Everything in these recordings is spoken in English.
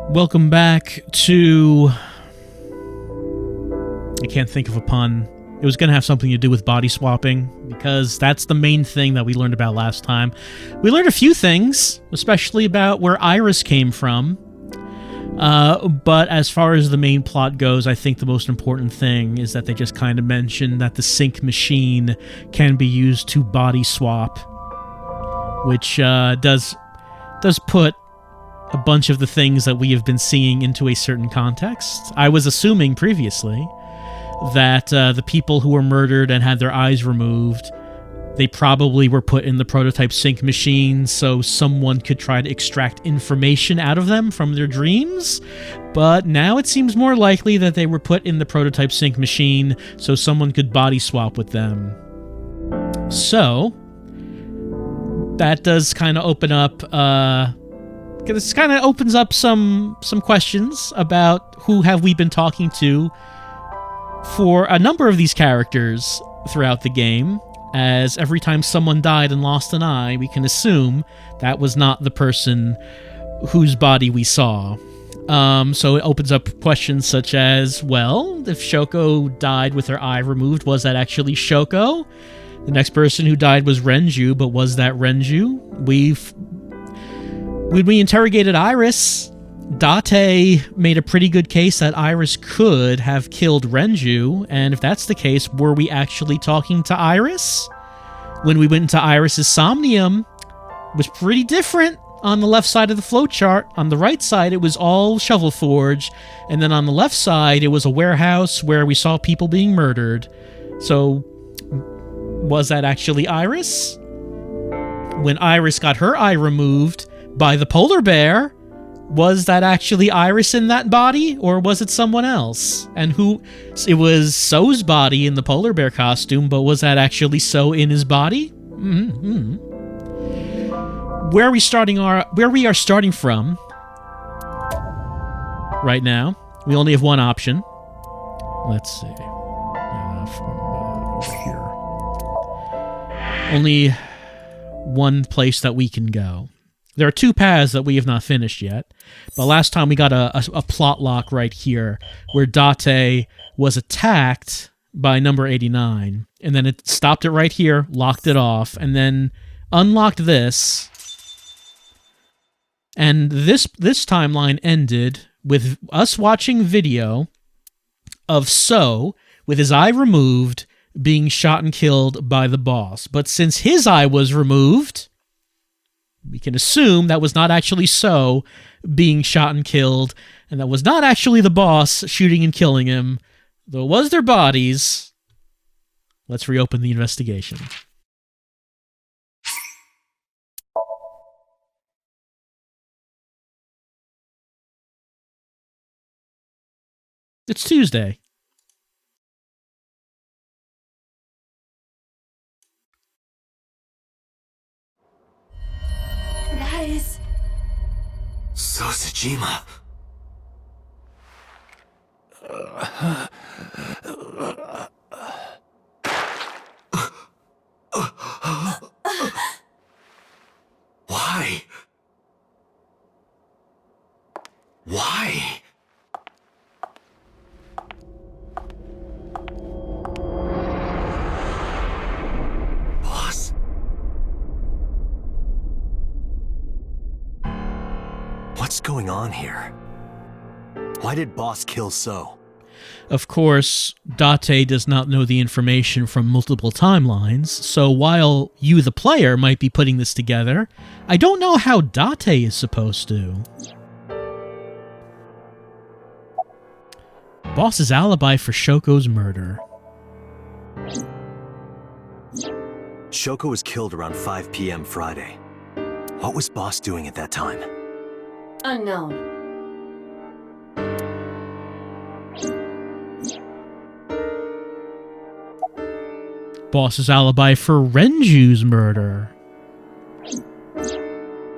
Welcome back to... I can't think of a pun. It was going to have something to do with body swapping, because that's the main thing that we learned about last time. We learned a few things, especially about where Iris came from. But as far as the main plot goes, I think the most important thing is that they just kind of mentioned that the sync machine can be used to body swap, which does put a bunch of the things that we have been seeing into a certain context. I was assuming previously that the people who were murdered and had their eyes removed, they probably were put in the prototype sync machine so someone could try to extract information out of them from their dreams. But now it seems more likely that they were put in the prototype sync machine so someone could body swap with them. So that does kind of open up... this kind of opens up some questions about who have we been talking to for a number of these characters throughout the game, as every time someone died and lost an eye, we can assume that was not the person whose body we saw. So it opens up questions such as, well, if Shoko died with her eye removed, was that actually Shoko? The next person who died was Renju, but was that Renju? When we interrogated Iris, Date made a pretty good case that Iris could have killed Renju, and if that's the case, were we actually talking to Iris? When we went into Iris's Somnium, it was pretty different on the left side of the flowchart. On the right side, it was all Shovel Forge, and then on the left side, it was a warehouse where we saw people being murdered. So, was that actually Iris? When Iris got her eye removed by the polar bear, was that actually Iris in that body, or was it someone else? And who... It was So's body in the polar bear costume, but was that actually So in his body? Mm-hmm. Where we are starting from right now, we only have one option. Let's see. From here. Only one place that we can go. There are two paths that we have not finished yet, but last time we got a plot lock right here, where Date was attacked by number 89, and then it stopped it right here, locked it off, and then unlocked this, and this timeline ended with us watching video of So, with his eye removed, being shot and killed by the boss. But since his eye was removed, we can assume that was not actually So being shot and killed, and that was not actually the boss shooting and killing him, though it was their bodies. Let's reopen the investigation. It's Tuesday. Guys. Sosajima. Why? Why? Boss? What's going on here? Why did Boss kill So? Of course, Date does not know the information from multiple timelines, so while you, the player, might be putting this together, I don't know how Date is supposed to. Boss's alibi for Shoko's murder. Shoko was killed around 5 p.m. Friday. What was Boss doing at that time? Unknown. Boss's alibi for Renju's murder.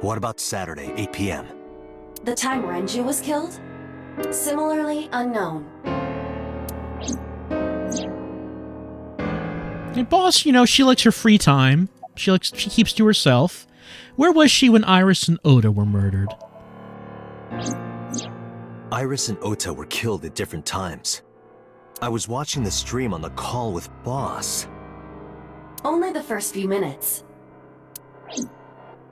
What about Saturday, 8 p.m.? The time Renju was killed? Similarly unknown. And Boss, you know, she likes her free time. She keeps to herself. Where was she when Iris and Oda were murdered? Iris and Ota were killed at different times. I was watching the stream on the call with Boss. Only the first few minutes.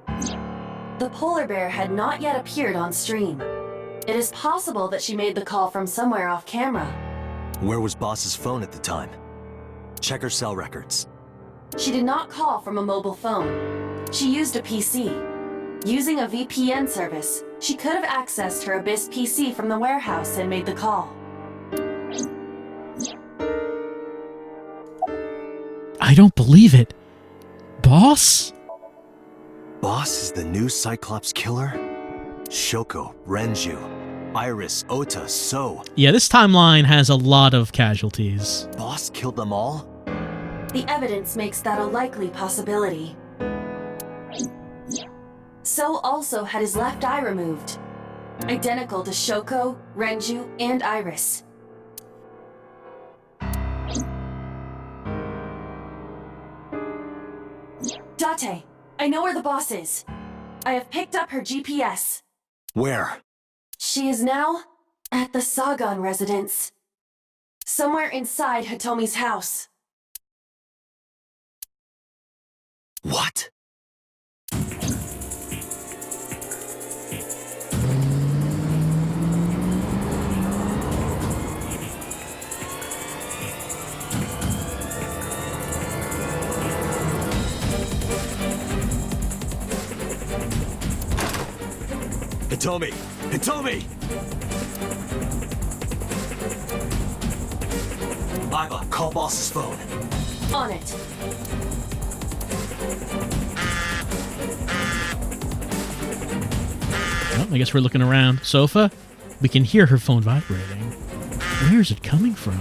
The polar bear had not yet appeared on stream. It is possible that she made the call from somewhere off camera. Where was Boss's phone at the time? Check her cell records. She did not call from a mobile phone. She used a PC. Using a VPN service, she could have accessed her Abyss PC from the warehouse and made the call. I don't believe it. Boss? Boss is the new Cyclops killer? Shoko, Renju, Iris, Ota, So. Yeah, this timeline has a lot of casualties. Boss killed them all? The evidence makes that a likely possibility. So also had his left eye removed. Identical to Shoko, Renju, and Iris. Date, I know where the boss is. I have picked up her GPS. Where? She is now at the Sagan residence. Somewhere inside Hitomi's house. What? Hitomi! Hitomi! Iva, call Boss's phone. On it. Well, I guess we're looking around. Sofa? We can hear her phone vibrating. Where is it coming from?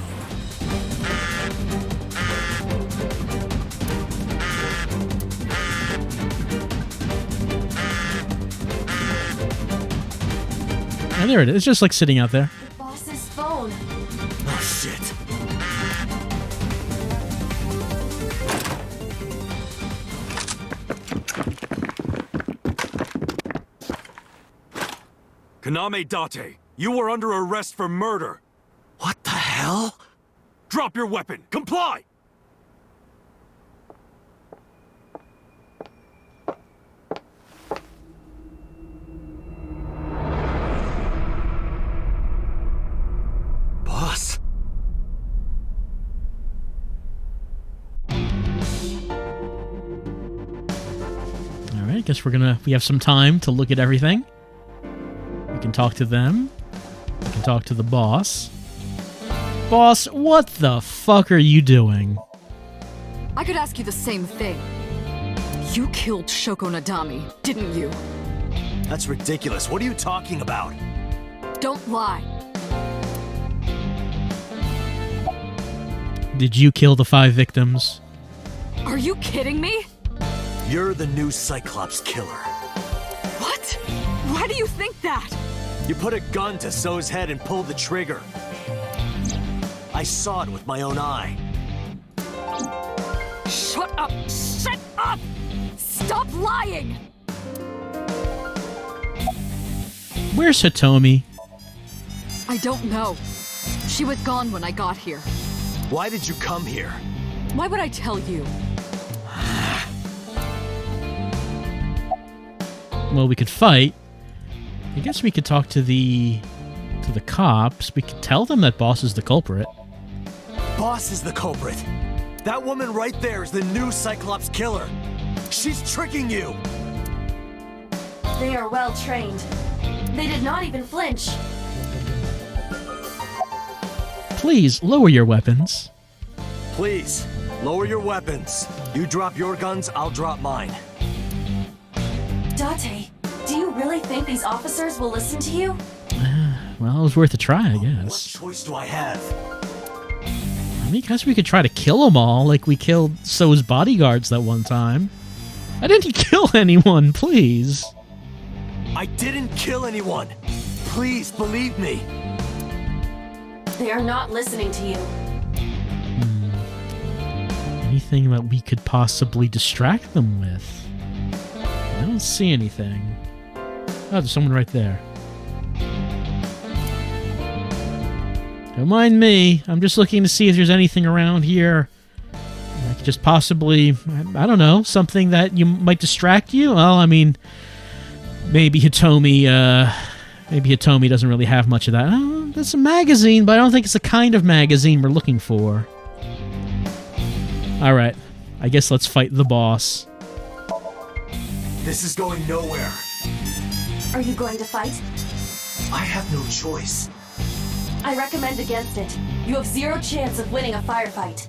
Oh, there it is. It's just like sitting out there. The boss's phone. Oh, shit. Kaname Date, you were under arrest for murder. What the hell? Drop your weapon. Comply! Boss? Alright, guess we have some time to look at everything. We can talk to them. We can talk to the boss. Boss, what the fuck are you doing? I could ask you the same thing. You killed Shoko Nadami, didn't you? That's ridiculous. What are you talking about? Don't lie. Did you kill the 5 victims? Are you kidding me? You're the new Cyclops killer. What? Why do you think that? You put a gun to So's head and pulled the trigger. I saw it with my own eye. Shut up! Shut up! Stop lying! Where's Hitomi? I don't know. She was gone when I got here. Why did you come here? Why would I tell you? Well, we could fight. I guess we could talk to the cops. We could tell them that Boss is the culprit. Boss is the culprit. That woman right there is the new Cyclops killer. She's tricking you. They are well trained. They did not even flinch. Please, lower your weapons. Please, lower your weapons. You drop your guns, I'll drop mine. Date, do you really think these officers will listen to you? Well, it was worth a try, I What guess. choice do I have? I mean, I guess we could try to kill them all, like we killed So's bodyguards that one time. I didn't kill anyone, please. I didn't kill anyone. Please believe me. They are not listening to you. Anything that we could possibly distract them with? I don't see anything. Oh, there's someone right there. Don't mind me. I'm just looking to see if there's anything around here. Like just possibly, I don't know, something that you might distract you. Well, I mean, maybe Hitomi doesn't really have much of that. Oh, that's a magazine, but I don't think it's the kind of magazine we're looking for. All right, I guess let's fight the boss. This is going nowhere. Are you going to fight? I have no choice. I recommend against it. You have 0 chance of winning a firefight.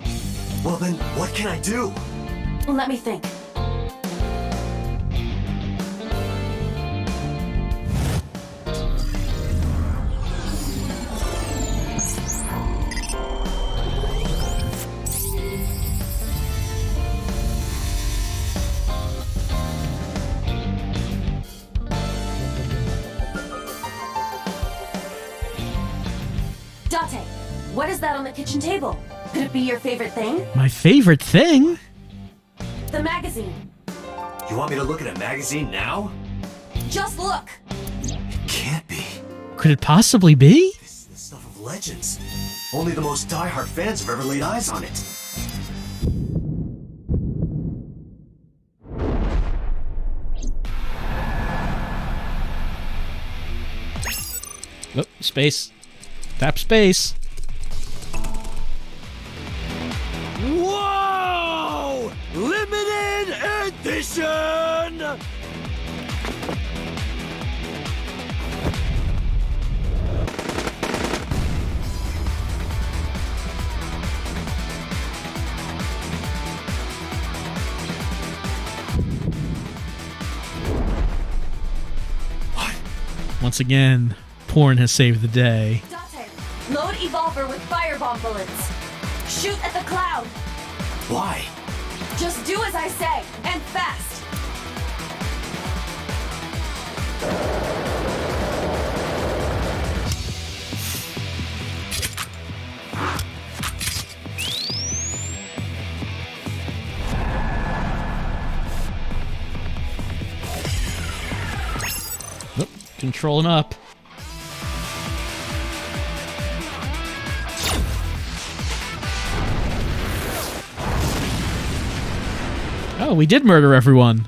Well then, what can I do? Let me think. Date, what is that on the kitchen table? Could it be your favorite thing? My favorite thing? The magazine. You want me to look at a magazine now? Just look. It can't be. Could it possibly be? This is the stuff of legends. Only the most diehard fans have ever laid eyes on it. Oh, space. Tap space. Whoa! Limited edition! What? Once again, porn has saved the day. Date, load Evolver with firebomb bullets. Shoot at the cloud. Why? Just do as I say, and fast. Oh, control him up. Oh, we did murder everyone.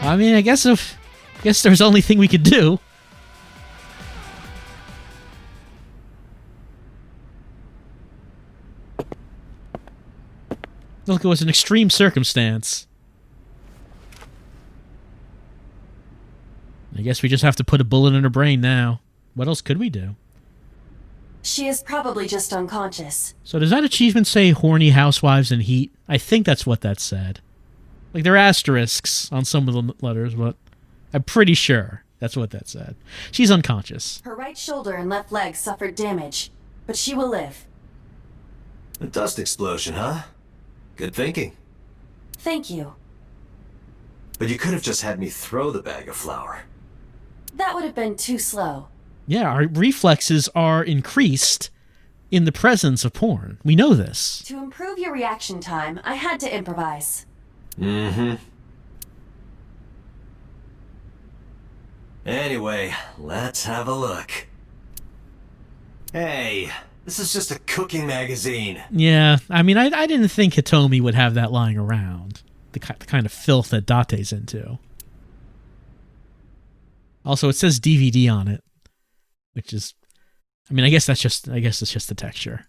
I mean, I guess there's only thing we could do. Look, it was an extreme circumstance. I guess we just have to put a bullet in her brain now. What else could we do? She is probably just unconscious. So does that achievement say horny housewives in heat? I think that's what that said. Like, there are asterisks on some of the letters, but I'm pretty sure that's what that said. She's unconscious. Her right shoulder and left leg suffered damage, but she will live. A dust explosion, huh? Good thinking. Thank you. But you could have just had me throw the bag of flour. That would have been too slow. Yeah, our reflexes are increased in the presence of porn. We know this. To improve your reaction time, I had to improvise. Mm-hmm. Anyway, let's have a look. Hey, this is just a cooking magazine. Yeah, I mean, I didn't think Hitomi would have that lying around. The kind of filth that Date's into. Also, it says DVD on it, which is, I mean, I guess it's just the texture.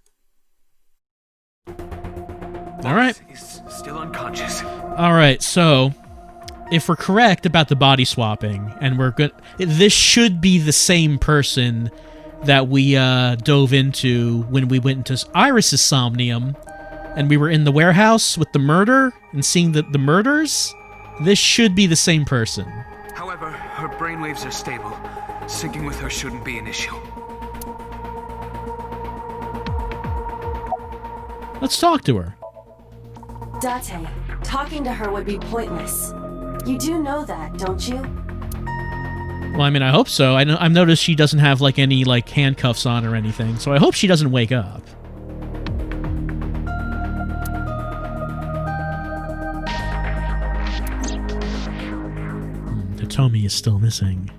All right. He's still unconscious. All right, so if we're correct about the body swapping, and we're good, this should be the same person that we dove into when we went into Iris's Somnium, and we were in the warehouse with the murder and seeing the murders. This should be the same person. However, her brainwaves are stable. Syncing with her shouldn't be an issue. Let's talk to her. Date, talking to her would be pointless. You do know that, don't you? Well, I mean, I hope so. I've noticed she doesn't have like any like handcuffs on or anything, so I hope she doesn't wake up. Hitomi is still missing.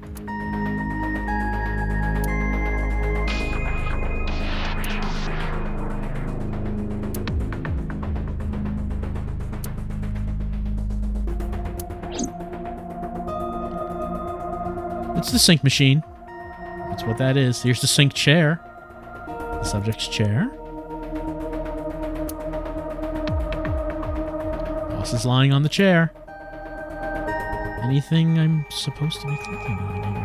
It's the sink machine. That's what that is. Here's the sink chair. The subject's chair. Boss is lying on the chair. Anything I'm supposed to be clicking on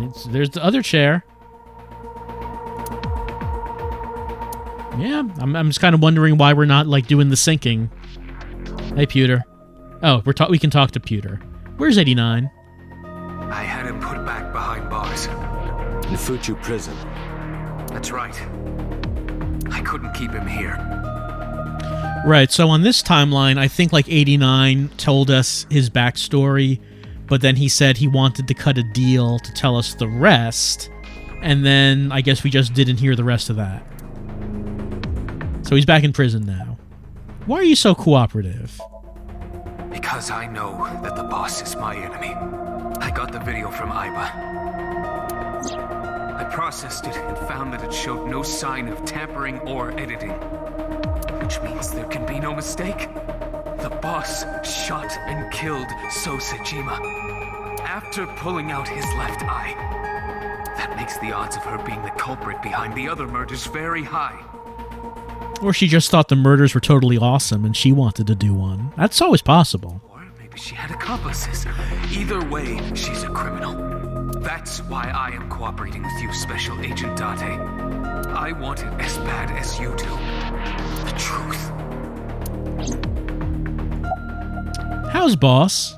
here? There's the other chair. Yeah, I'm just kind of wondering why we're not, like, doing the syncing. Hey, Pewter. Oh, we can talk to Pewter. Where's 89? I had him put back behind bars. In Fuchu prison. That's right. I couldn't keep him here. Right, so on this timeline, I think, like, 89 told us his backstory, but then he said he wanted to cut a deal to tell us the rest, and then I guess we just didn't hear the rest of that. So he's back in prison now. Why are you so cooperative? Because I know that the boss is my enemy. I got the video from Iba. I processed it and found that it showed no sign of tampering or editing. Which means there can be no mistake. The boss shot and killed So Sejima after pulling out his left eye. That makes the odds of her being the culprit behind the other murders very high. Or she just thought the murders were totally awesome and she wanted to do one. That's always possible. Or maybe she had accomplices. Either way, she's a criminal. That's why I am cooperating with you, Special Agent Date. I want it as bad as you do. The truth. How's Boss?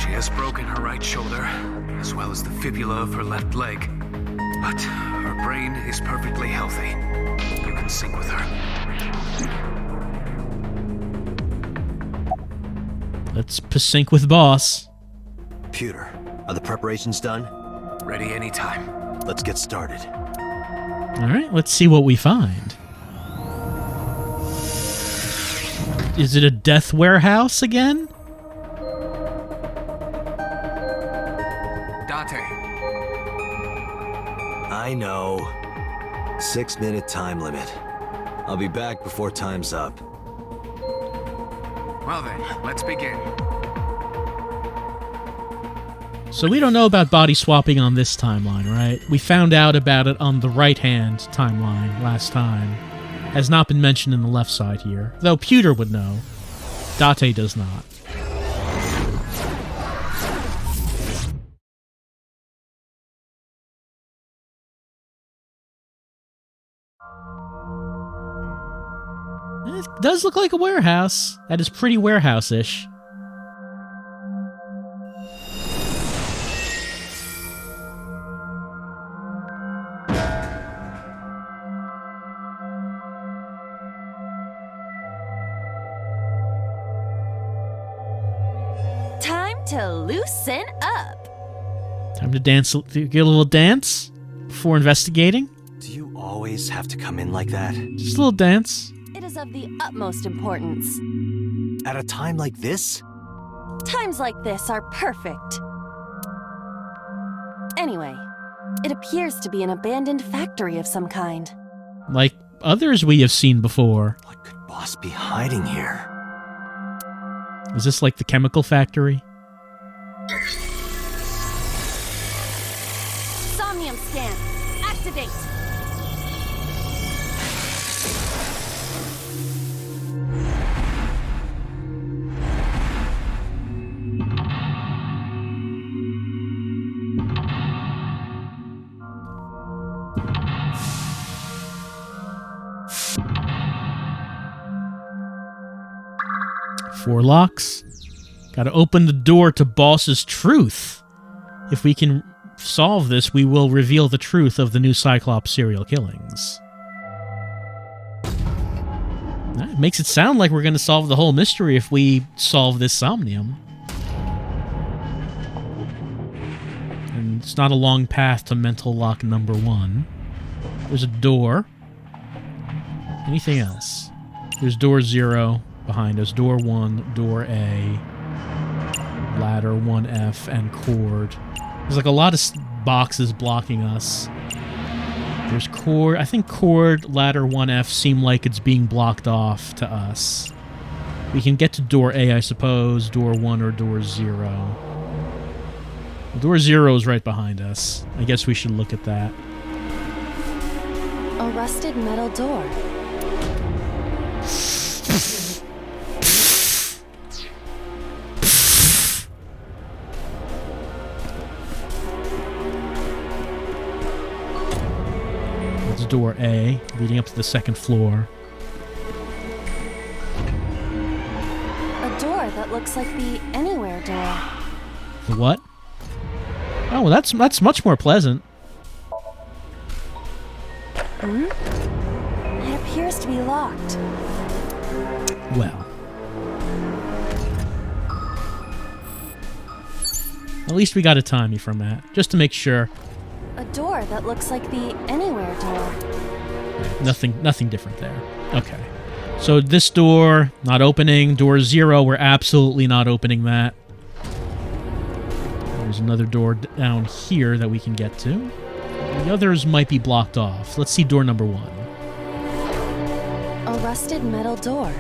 She has broken her right shoulder, as well as the fibula of her left leg. But her brain is perfectly healthy. You can sync with her. Let's sync with Boss. Pewter, are the preparations done? Ready anytime. Let's get started. Alright, let's see what we find. Is it a death warehouse again? Date. I know. 6-minute time limit. I'll be back before time's up. Well then, let's begin. So we don't know about body swapping on this timeline, right? We found out about it on the right-hand timeline last time. Has not been mentioned in the left side here, though Pewter would know. Date does not. It does look like a warehouse. That is pretty warehouse-ish. Time to loosen up. Time to dance, get a little dance before investigating. Do you always have to come in like that? Just a little dance. It is of the utmost importance. At a time like this? Times like this are perfect. Anyway, it appears to be an abandoned factory of some kind. Like others we have seen before. What could Boss be hiding here? Is this like the chemical factory? Somnium scan. Activate. Four locks. Gotta open the door to Boss's truth. If we can solve this, we will reveal the truth of the new Cyclops serial killings. That makes it sound like we're gonna solve the whole mystery if we solve this Somnium. And it's not a long path to mental lock number 1. There's a door. Anything else? There's door 0 behind us. Door 1, door A, ladder 1F, and cord. There's like a lot of boxes blocking us. There's cord. I think cord, ladder 1F seem like it's being blocked off to us. We can get to door A, I suppose. Door 1 or door 0. Door 0 is right behind us. I guess we should look at that. A rusted metal door. That's door A, leading up to the second floor. A door that looks like the Anywhere door. The what? Oh, well, that's much more pleasant. It appears to be locked. Well. At least we got a timey from that, just to make sure. A door that looks like the Anywhere door. Nothing different there. Okay. So this door, not opening. Door 0, we're absolutely not opening that. There's another door down here that we can get to. The others might be blocked off. Let's see door number 1. A rusted metal door.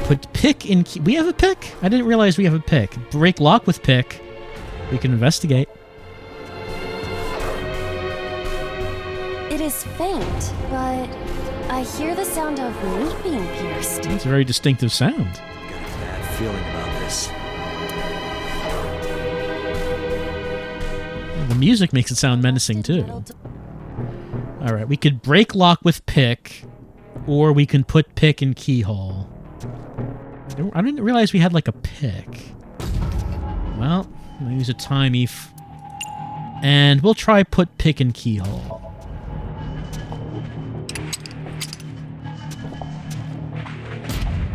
Put pick in key. We have a pick? I didn't realize we have a pick. Break lock with pick. We can investigate. It is faint, but I hear the sound of meat being pierced. It's a very distinctive sound. Got a bad feeling about this. The music makes it sound menacing too. Alright, we could break lock with pick, or we can put pick in keyhole. I didn't realize we had like a pick. Well, I'll use a timey. And we'll try put pick in keyhole.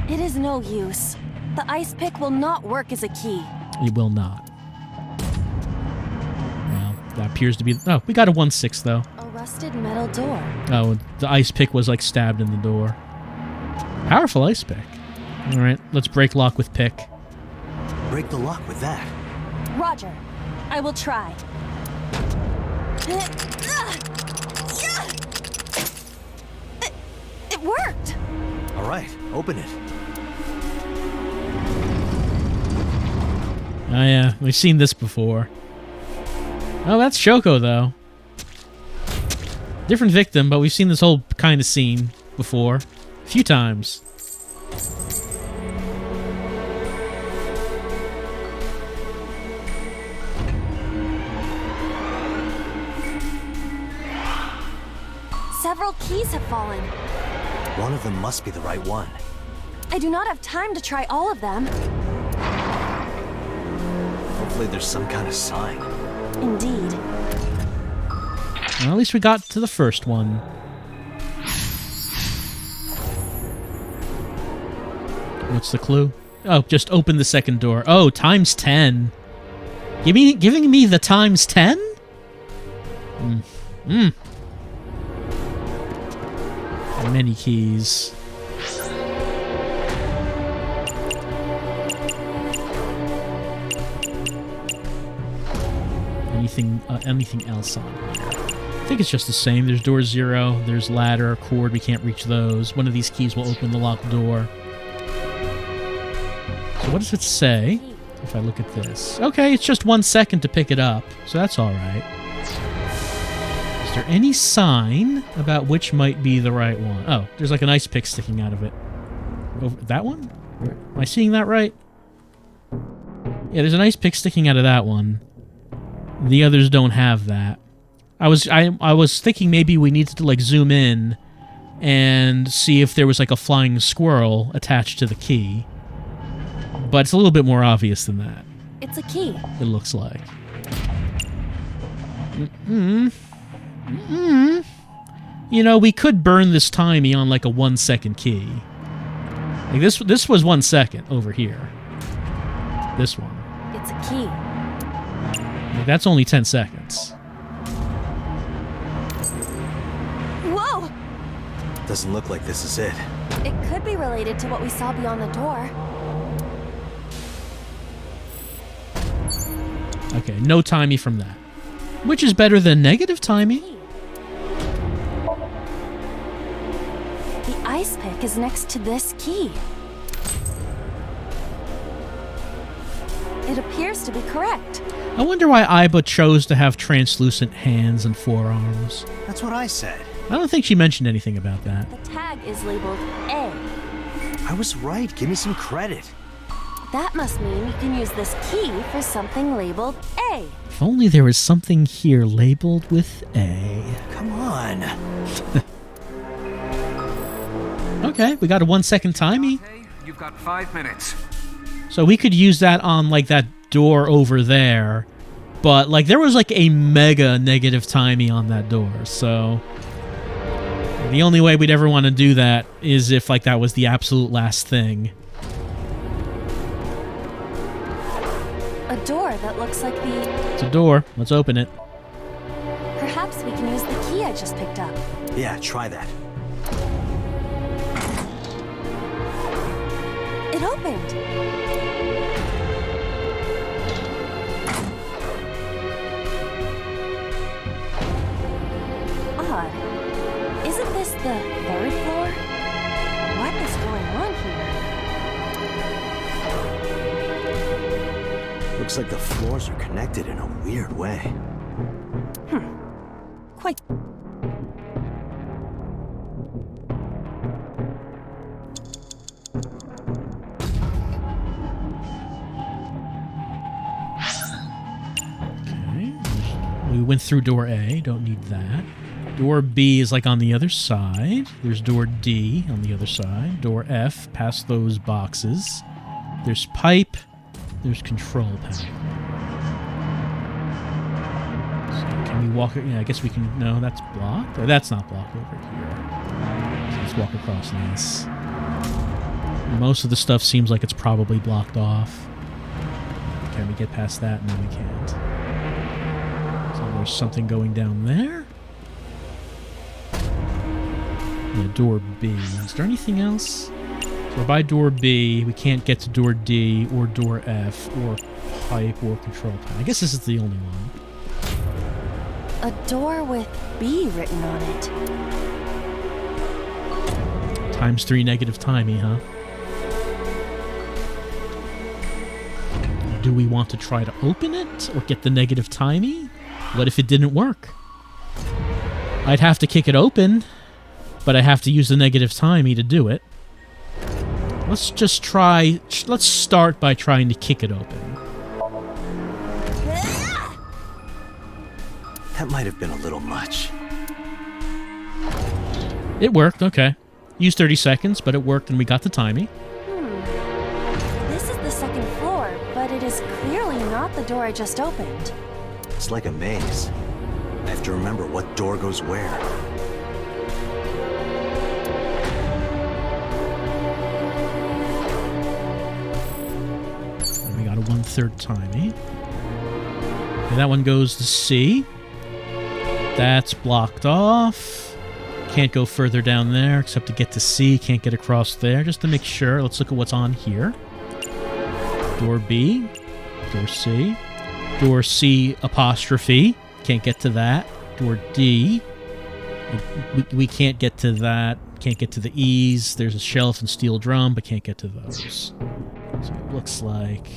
It is no use. The ice pick will not work as a key. It will not. Well, that appears to be... Oh, we got a 1/6 though. A rusted metal door. Oh, the ice pick was like stabbed in the door. Powerful ice pick. Alright, let's break lock with pick. Break the lock with that. Roger. I will try. It worked! All right, open it. Oh yeah, we've seen this before. Oh, that's Shoko, though. Different victim, but we've seen this whole kind of scene before. A few times. Several keys have fallen. One of them must be the right one. I do not have time to try all of them. Hopefully there's some kind of sign. Indeed. Well, at least we got to the first one. What's the clue? Oh, just open the second door. Oh, times 10. Giving me the times 10? Many keys. Anything else on here? I think it's just the same. There's door 0, there's ladder, cord, we can't reach those. One of these keys will open the locked door. So what does it say if I look at this? Okay, it's just 1 second to pick it up, so that's alright. Is there any sign about which might be the right one? Oh, there's like an ice pick sticking out of it. Over that one? Am I seeing that right? Yeah, there's an ice pick sticking out of that one. The others don't have that. I was thinking maybe we needed to like zoom in and see if there was like a flying squirrel attached to the key. But it's a little bit more obvious than that. It's a key. It looks like. You know, we could burn this timey on like a 1 second key. Like this was 1 second over here. This one. It's a key. Like, that's only 10 seconds. Whoa! Doesn't look like this is it. It could be related to what we saw beyond the door. Okay, no timey from that. Which is better than negative timey. The ice pick is next to this key. It appears to be correct. I wonder why Aiba chose to have translucent hands and forearms. That's what I said. I don't think she mentioned anything about that. The tag is labeled A. I was right. Give me some credit. That must mean you can use this key for something labeled A. If only there was something here labeled with A. Come on. Okay, we got a 1 second timey. Date, you've got 5 minutes. So we could use that on, like, that door over there. But, like, there was, like, a mega negative timey on that door, so... The only way we'd ever want to do that is if, like, that was the absolute last thing. A door that looks like the... It's a door. Let's open it. Perhaps we can use the key I just picked up. Yeah, try that. It opened. Odd. Isn't this the 3rd floor? What is going on here? Looks like the floors are connected in a weird way. Quite. Okay. We went through door A. Don't need that. Door B is, like, on the other side. There's door D on the other side. Door F, past those boxes. There's pipe. There's control panel. So can we walk... Yeah, I guess we can... No, that's blocked. Oh, that's not blocked over here. So let's walk across this. Most of the stuff seems like it's probably blocked off. Can we get past that? No, we can't. So there's something going down there. Yeah, door B. Is there anything else? So we're by door B. We can't get to door D or door F or pipe or control panel. I guess this is the only one. A door with B written on it. ×3 negative timey, huh? Do we want to try to open it or get the negative timey? What if it didn't work? I'd have to kick it open, but I have to use the negative timey to do it. Let's just try... Let's start by trying to kick it open. That might have been a little much. It worked, okay. Used 30 seconds, but it worked and we got the timey. This is the 2nd floor, but it is clearly not the door I just opened. It's like a maze. I have to remember what door goes where. And we got a 1/3 timey. Okay, that one goes to C. That's blocked off. Can't go further down there except to get to C. Can't get across there. Just to make sure, let's look at what's on here. Door B. Door C. Door C apostrophe. Can't get to that. Door D. We can't get to that. Can't get to the E's. There's a shelf and steel drum, but can't get to those. So it looks like...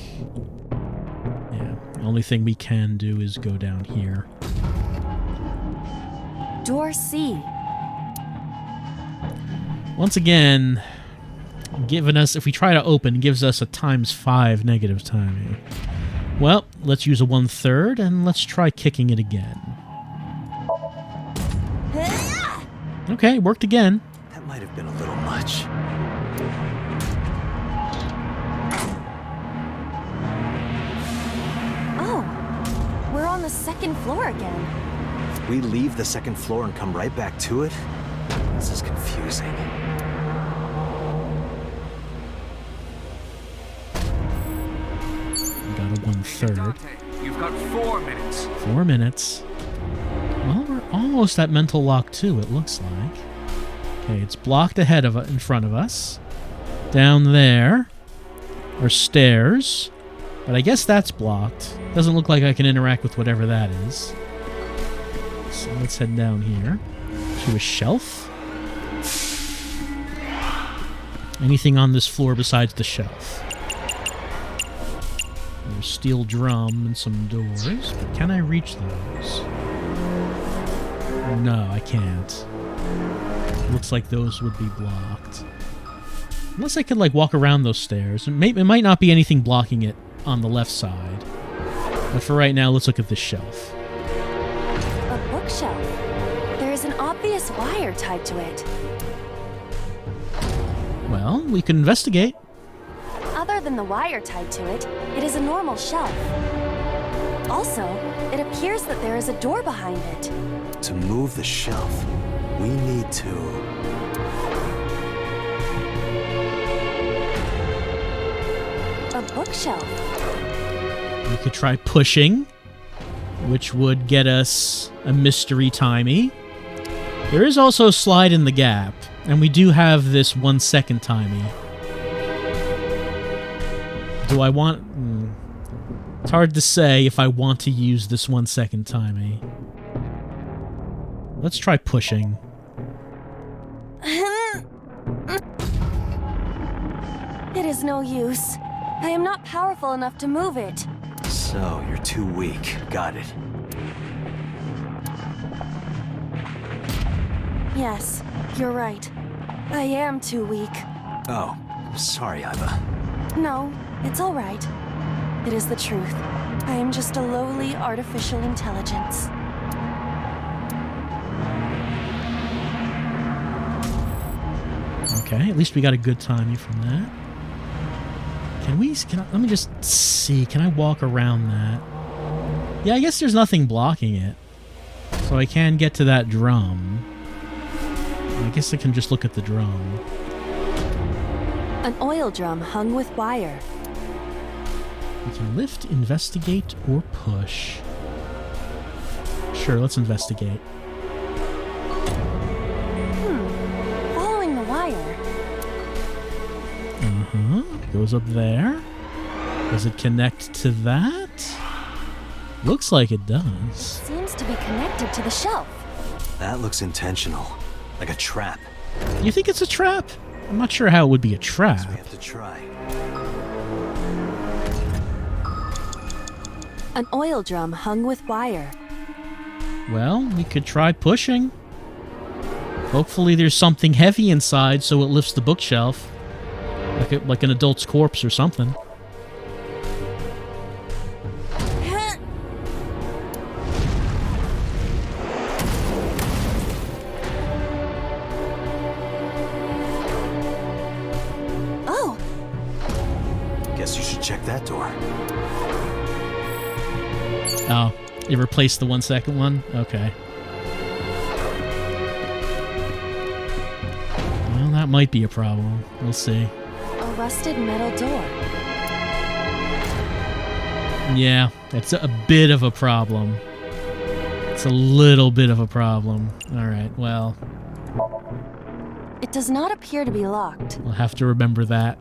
Yeah, the only thing we can do is go down here. Door C. Once again, giving us, if we try to open, it gives us a ×5 negative timing. Well, let's use a 1/3 and let's try kicking it again. Okay, worked again. That might have been a little much. Oh, we're on the 2nd floor again. If we leave the 2nd floor and come right back to it, this is confusing. Got a 1/3. Dante, you've got 4 minutes. 4 minutes. Well, we're almost at mental lock 2, it looks like. Okay, it's blocked ahead of in front of us. Down there are stairs, but I guess that's blocked. Doesn't look like I can interact with whatever that is. So let's head down here to a shelf. Anything on this floor besides the shelf? There's a steel drum and some doors, but can I reach those? No, I can't. Looks like those would be blocked. Unless I could, like, walk around those stairs. It might not be anything blocking it on the left side. But for right now, let's look at this shelf. A bookshelf. There is an obvious wire tied to it. Well, we can investigate. Other than the wire tied to it, it is a normal shelf. Also, it appears that there is a door behind it. To move the shelf, we need to... A bookshelf. We could try pushing, which would get us a mystery timey. There is also a slide in the gap, and we do have this 1 second timey. Do I want... It's hard to say if I want to use this 1 second timey. Let's try pushing. It is no use. I am not powerful enough to move it. So, you're too weak. Got it. Yes, you're right. I am too weak. Oh, sorry, Iva. No, it's all right. It is the truth. I am just a lowly artificial intelligence. Okay, at least we got a good timing from that. Let me just see. Can I walk around that? Yeah, I guess there's nothing blocking it. So I can get to that drum. I guess I can just look at the drum. An oil drum hung with wire. We can lift, investigate, or push. Sure, let's investigate. Following the wire. Uh-huh. Goes up there. Does it connect to that? Looks like it does. Seems to be connected to the shelf. That looks intentional. Like a trap. You think it's a trap? I'm not sure how it would be a trap. We have to try. An oil drum hung with wire. Well, we could try pushing. Hopefully there's something heavy inside so it lifts the bookshelf. Like an adult's corpse or something. Oh! Guess you should check that door. Oh, you replaced the 1 second one? Okay. Well, that might be a problem. We'll see. A rusted metal door. Yeah, that's a bit of a problem. It's a little bit of a problem. Alright, well, It does not appear to be locked. we'll have to remember that.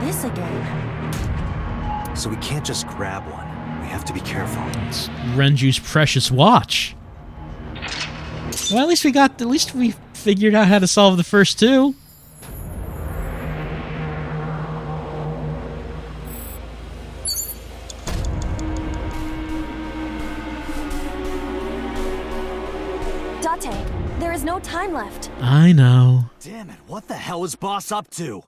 This again. So we can't just grab one. We have to be careful. It's Renju's precious watch. Well, at least we figured out how to solve the first two. Date, there is no time left. I know. Damn it, what the hell is Boss up to?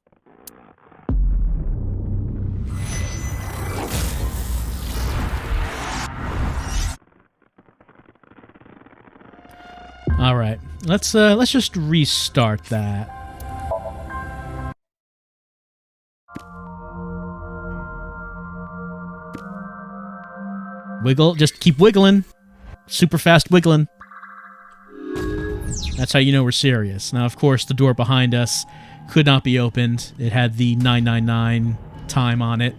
All right, let's just restart that. Wiggle, just keep wiggling. Super fast wiggling. That's how you know we're serious. Now, of course, the door behind us could not be opened. It had the 999 time on it.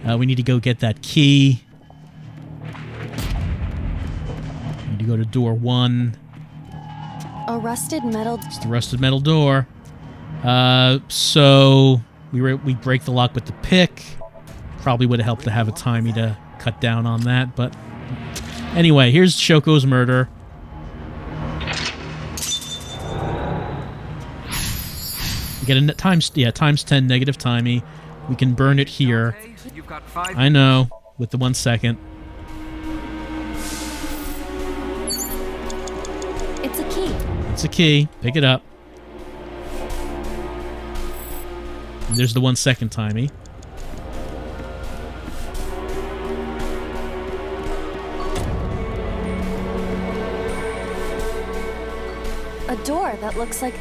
We need to go get that key. We need to go to door 1. A rusted metal... It's the rusted metal door. So we break the lock with the pick. Probably would have helped to have a timey to cut down on that, but anyway, here's Shoko's murder. We get a times 10 negative timey. We can burn it here. You've got 5 I know, with the 1 second. It's a key. It's a key. Pick it up. And there's the 1 second timey. A door that looks like...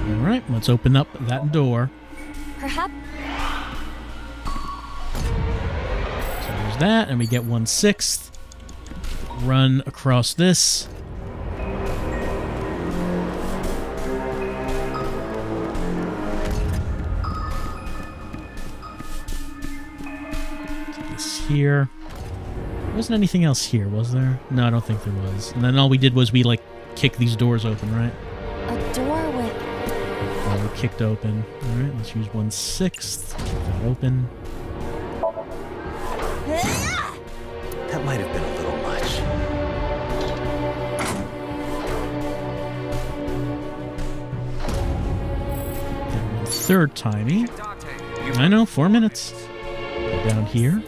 Alright, let's open up that door. Perhaps... So there's that, and we get 1/6. Run across this. This here. There wasn't anything else here, was there? No, I don't think there was. And then all we did was we, like, kick these doors open, right? A door with... Oh, we're kicked open. Alright, let's use 1/6. Kick that open. That might have been a little much. And 1/3 timey. I know, 4 minutes. Go down here.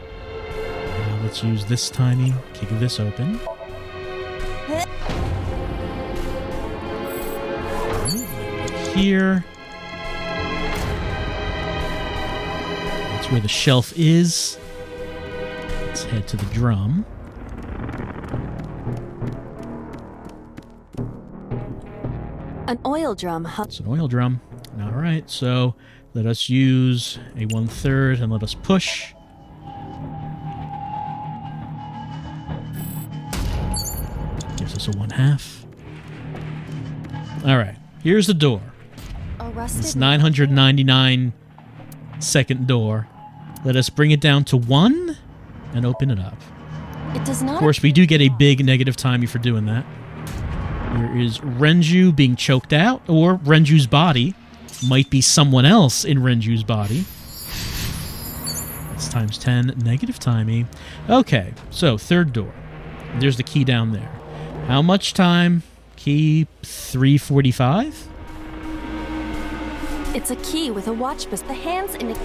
Let's use this timey. Kick this open. Here. That's where the shelf is. Let's head to the drum. An oil drum. It's an oil drum. Alright, so let us use a 1/3 and let us push. Gives us a 1/2. Alright, here's the door. A rusted... It's 999 second door. Let us bring it down to 1 and open it up. It does not... Of course, we do get a big negative timey for doing that. Here is Renju being choked out, or Renju's body. Might be someone else in Renju's body. It's times 10 negative timey. Okay, so 3rd door. There's the key down there. How much time? Key 3:45? It's a key with a watch, but the hands in it...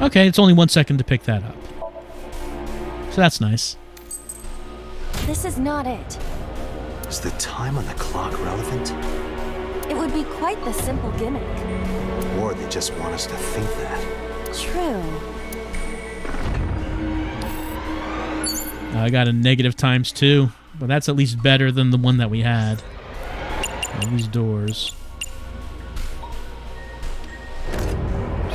Okay, it's only 1 second to pick that up. So that's nice. This is not it. Is the time on the clock relevant? It would be quite the simple gimmick. Or they just want us to think that. True. I got a negative times 2, but that's at least better than the one that we had. All these doors.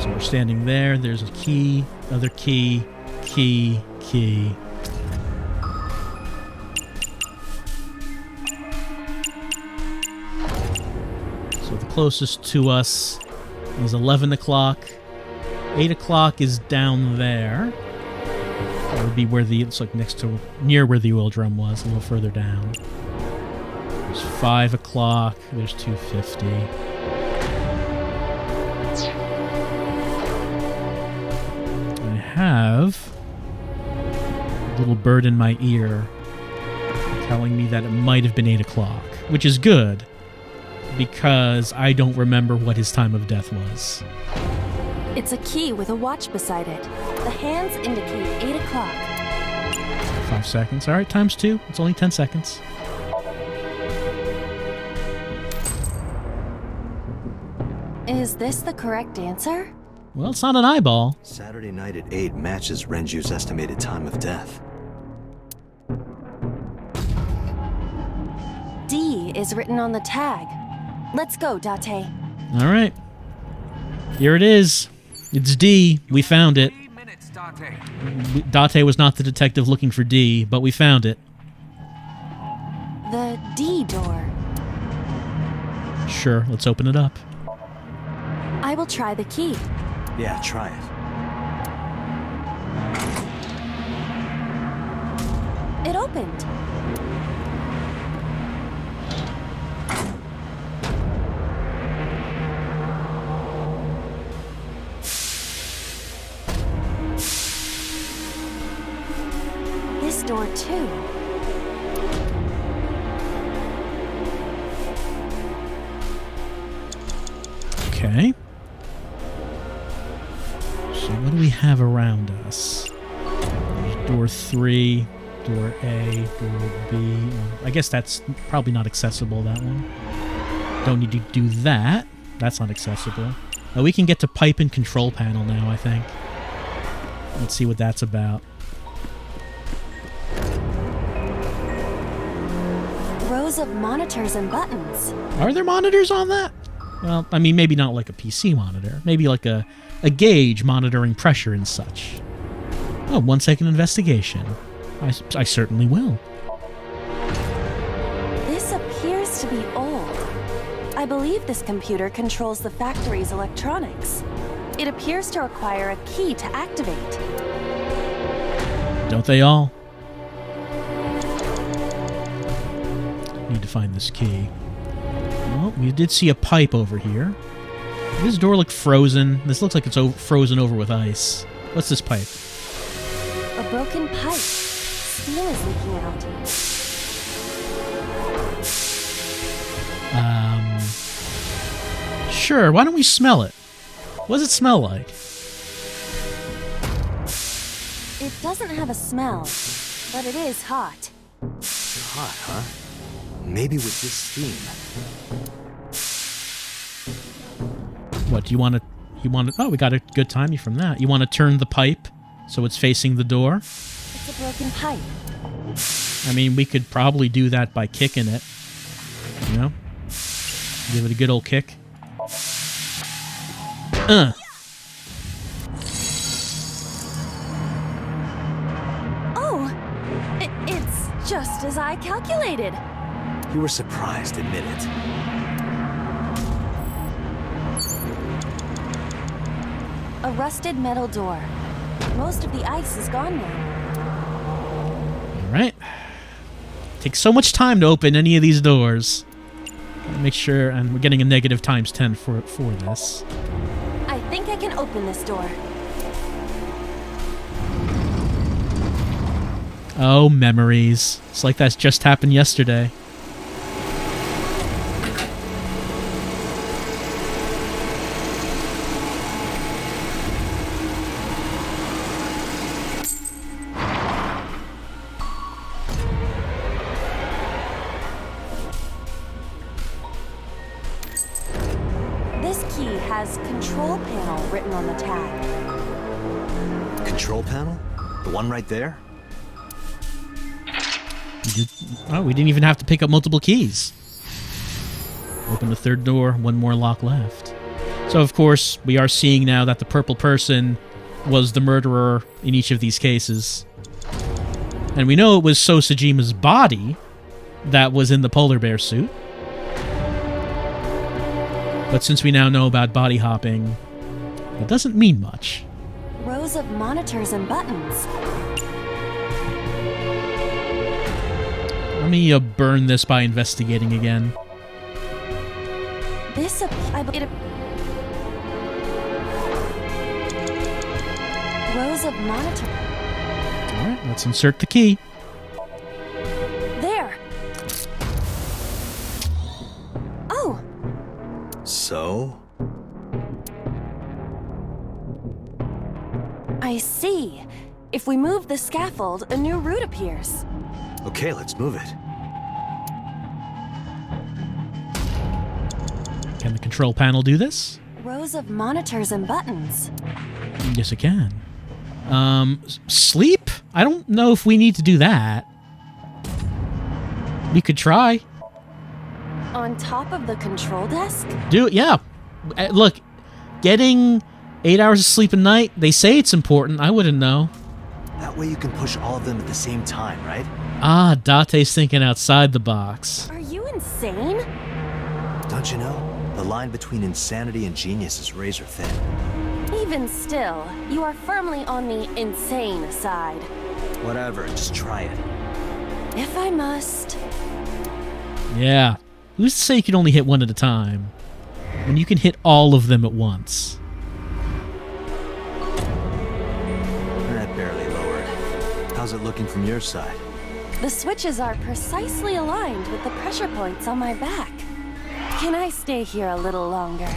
So we're standing there. There's a key, other key, key, key. So the closest to us is 11 o'clock. 8 o'clock is down there. That would be where the, it's like next to, near where the oil drum was, a little further down. There's 5 o'clock, there's 2:50. I have a little bird in my ear telling me that it might have been 8 o'clock, which is good, because I don't remember what his time of death was. It's a key with a watch beside it. The hands indicate 8 o'clock. 5 seconds. All right, times 2. It's only 10 seconds. Is this the correct answer? Well, it's not an eyeball. Saturday night at 8 matches Renju's estimated time of death. D is written on the tag. Let's go, Date. All right. Here it is. It's D. We found it. 3 minutes, Date. Date was not the detective looking for D, but we found it. The D door. Sure, let's open it up. I will try the key. Yeah, try it. It opened. This door too. Okay. So what do we have around us? There's door 3, door A, door B. I guess that's probably not accessible, that one. Don't need to do that. That's not accessible. We can get to pipe and control panel now, I think. Let's see what that's about. Rows of monitors and buttons. Are there monitors on that? Well, I mean, maybe not like a PC monitor. Maybe like a gauge monitoring pressure and such. Oh, 1 second investigation. I certainly will. This appears to be old. I believe this computer controls the factory's electronics. It appears to require a key to activate. Don't they all? Need to find this key. Well, we did see a pipe over here. This door looked frozen. This looks like it's frozen over with ice. What's this pipe? A broken pipe. Steel is leaking out. Sure, why don't we smell it? What does it smell like? It doesn't have a smell, but it is hot. Hot, huh? Maybe with this steam. What, do you want to... Oh, we got a good timing from that. You want to turn the pipe so it's facing the door? It's a broken pipe. I mean, we could probably do that by kicking it. You know? Give it a good old kick. Oh! It's just as I calculated. You were surprised, admit it. A rusted metal door. Most of the ice is gone now. Alright. Takes so much time to open any of these doors. Make sure, and we're getting a negative times 10 for this. I think I can open this door. Oh, memories. It's like that's just happened yesterday. This key has control panel written on the tag. Control panel? The one right there? We didn't even have to pick up multiple keys. Open the third door, one more lock left. So, of course, we are seeing now that the purple person was the murderer in each of these cases. And we know it was Sosajima's body that was in the polar bear suit. But since we now know about body hopping, that doesn't mean much. Rows of monitors and buttons. Let me burn this by investigating again. This rows of monitors. Alright, let's insert the key. There. Oh. So? I see. If we move the scaffold, a new route appears. Okay, let's move it. Can the control panel do this? Rows of monitors and buttons. Yes, it can. Sleep? I don't know if we need to do that. We could try. On top of the control desk? Do it, yeah. Look, getting 8 hours of sleep a night, they say it's important. I wouldn't know. That way you can push all of them at the same time, right? Ah, Date's thinking outside the box. Are you insane? Don't you know? The line between insanity and genius is razor thin. Even still, you are firmly on the insane side. Whatever, just try it. If I must. Yeah. Who's to say you can only hit one at a time? When you can hit all of them at once. That barely lowered. How's it looking from your side? The switches are precisely aligned with the pressure points on my back. Can I stay here a little longer?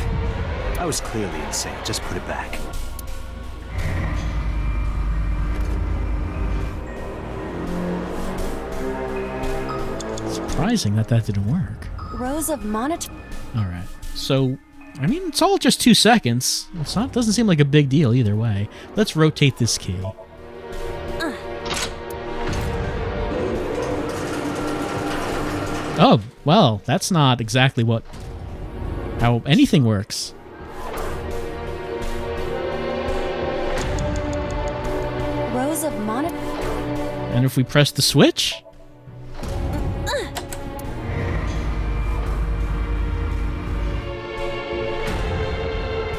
I was clearly insane. Just put it back. Surprising that didn't work. Rows of monitor. Alright. So, I mean, it's all just 2 seconds. Doesn't seem like a big deal either way. Let's rotate this key. Oh, well, that's not exactly how anything works. Rows of monitor. And if we press the switch?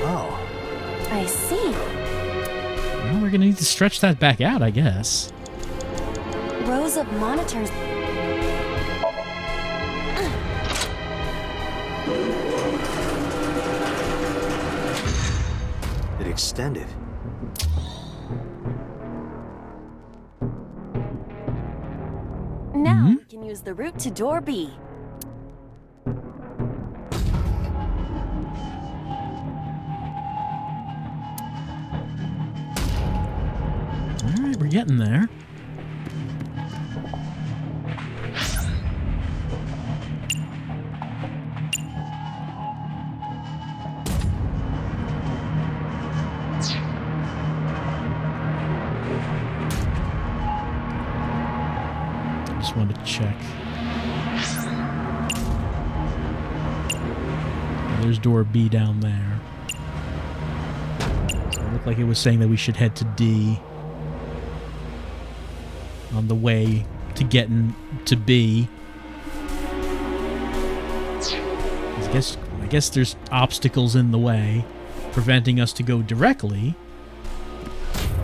Oh. I see. Well, we're gonna need to stretch that back out, I guess. Rows of monitors. It extended. Now we can use the route to door B. Alright, we're getting there. Just wanted to check. There's door B down there. So it looked like it was saying that we should head to D on the way to getting to B. I guess there's obstacles in the way preventing us to go directly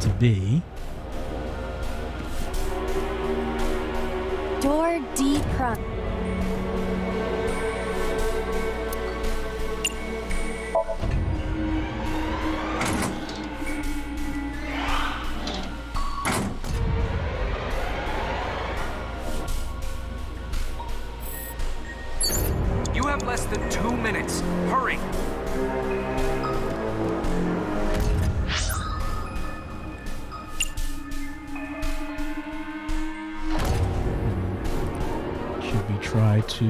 to B. Door D prime. You have less than 2 minutes. Hurry! Should we try to...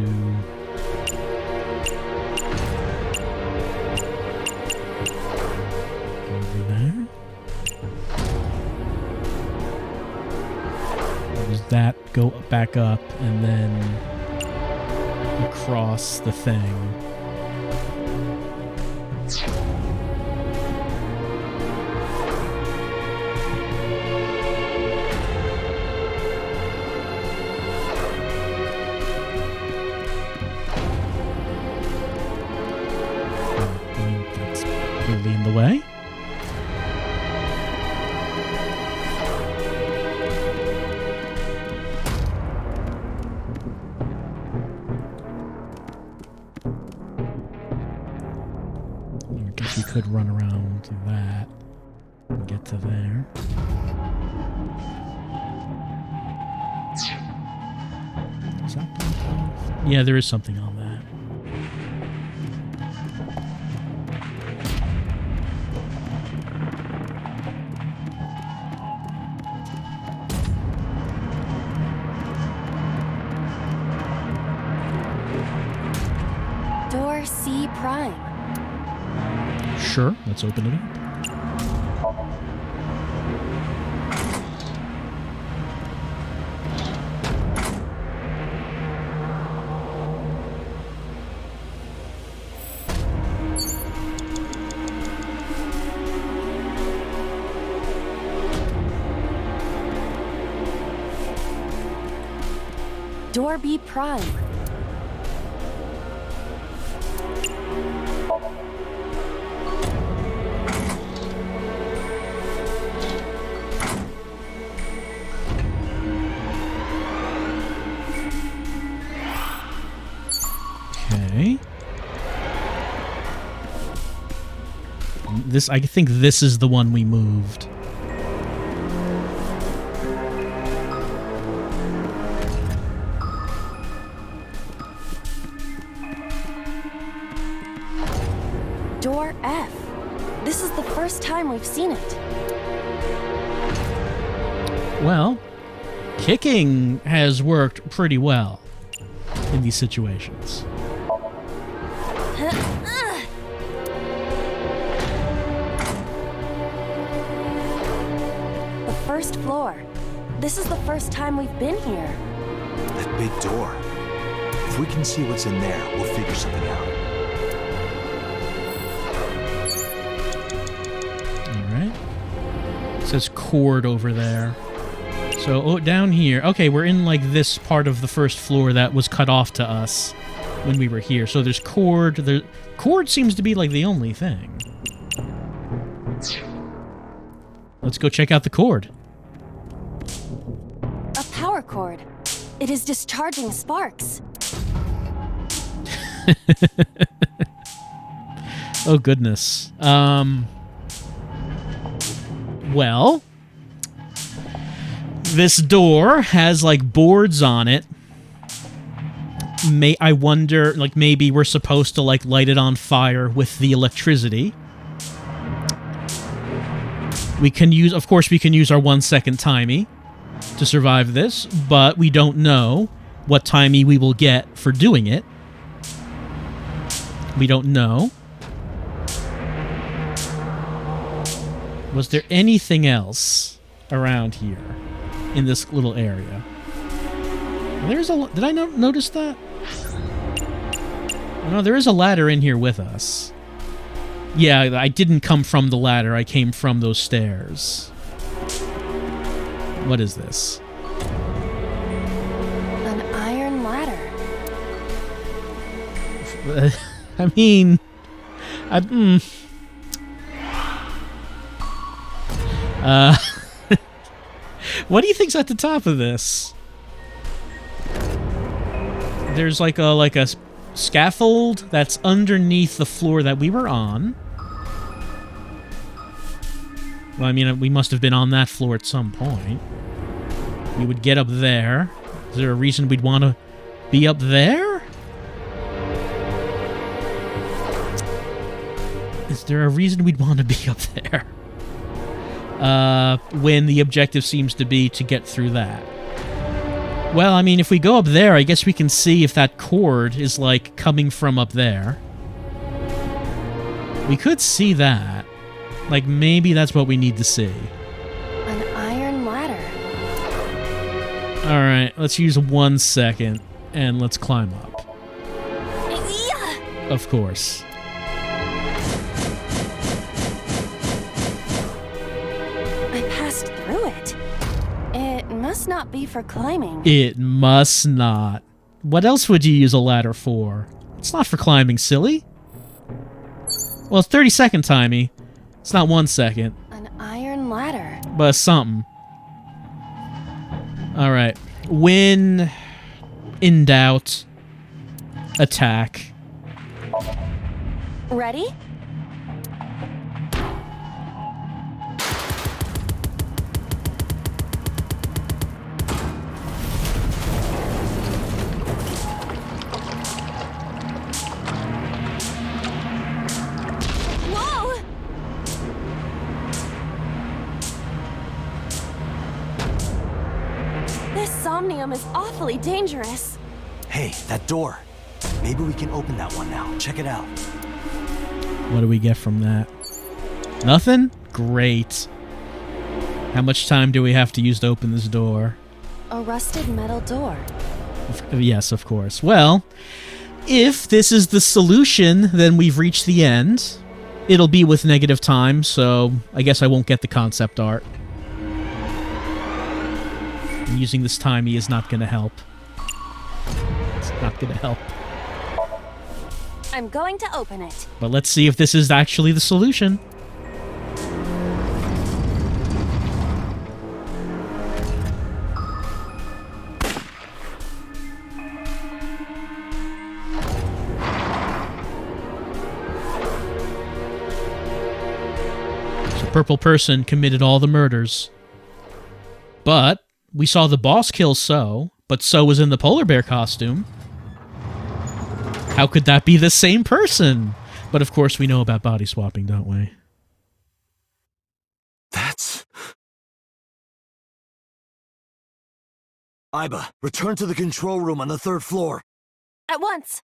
go over there? Or does that go back up and then across the thing? That's clearly in the way. I guess we could run around to that and get to there. Is that blocked off? Yeah, there is something on that. Door C prime. Sure, let's open it up. Door B prime. I think this is the one we moved. Door F. This is the first time we've seen it. Well, kicking has worked pretty well in these situations. The first floor. This is the first time we've been here. That big door. If we can see what's in there, we'll figure something out. Alright. It says cord over there. So, down here. Okay, we're in, like, this part of the first floor that was cut off to us when we were here. So there's cord. The cord seems to be, like, the only thing. Let's go check out the cord. A power cord. It is discharging sparks. Oh, goodness. Well, this door has, like, boards on it. I wonder, like, maybe we're supposed to, like, light it on fire with the electricity. We can use, of course, we can use our 1 second timey to survive this, but we don't know what timey we will get for doing it. We don't know. Was there anything else around here in this little area? Did I notice that? Oh, no, there is a ladder in here with us. Yeah, I didn't come from the ladder. I came from those stairs. What is this? An iron ladder. I mean... What do you think's at the top of this? There's like a scaffold that's underneath the floor that we were on. Well, I mean, we must have been on that floor at some point. We would get up there. Is there a reason we'd want to be up there? Is there a reason we'd want to be up there? When the objective seems to be to get through that. Well, I mean, if we go up there, I guess we can see if that cord is, like, coming from up there. We could see that. Like, maybe that's what we need to see. An iron ladder. Alright, let's use 1 second, and let's climb up. Of course. I passed through it. It must not be for climbing. It must not. What else would you use a ladder for? It's not for climbing, silly. Well, it's 30-second timey. It's not 1 second. An iron ladder. But something. Alright. When in doubt, attack. Ready? Somnium is awfully dangerous. Hey, that door. Maybe we can open that one now. Check it out. What do we get from that? Nothing? Great. How much time do we have to use to open this door? A rusted metal door. Yes, of course. Well, if this is the solution, then we've reached the end. It'll be with negative time, so I guess I won't get the concept art. And using this timey is not going to help. It's not going to help. I'm going to open it. But let's see if this is actually the solution. purple person committed all the murders. But we saw the boss kill So, but So was in the polar bear costume. How could that be the same person? But of course we know about body swapping, don't we? That's... Iba, return to the control room on the 3rd floor. At once.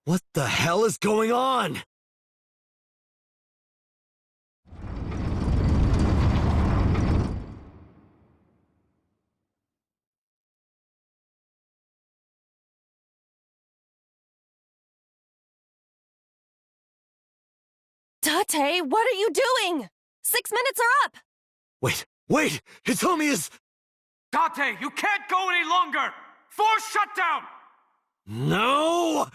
What the hell is going on? Date, what are you doing? 6 minutes are up! Wait! Hitomi is... Date, you can't go any longer! Force shutdown! No!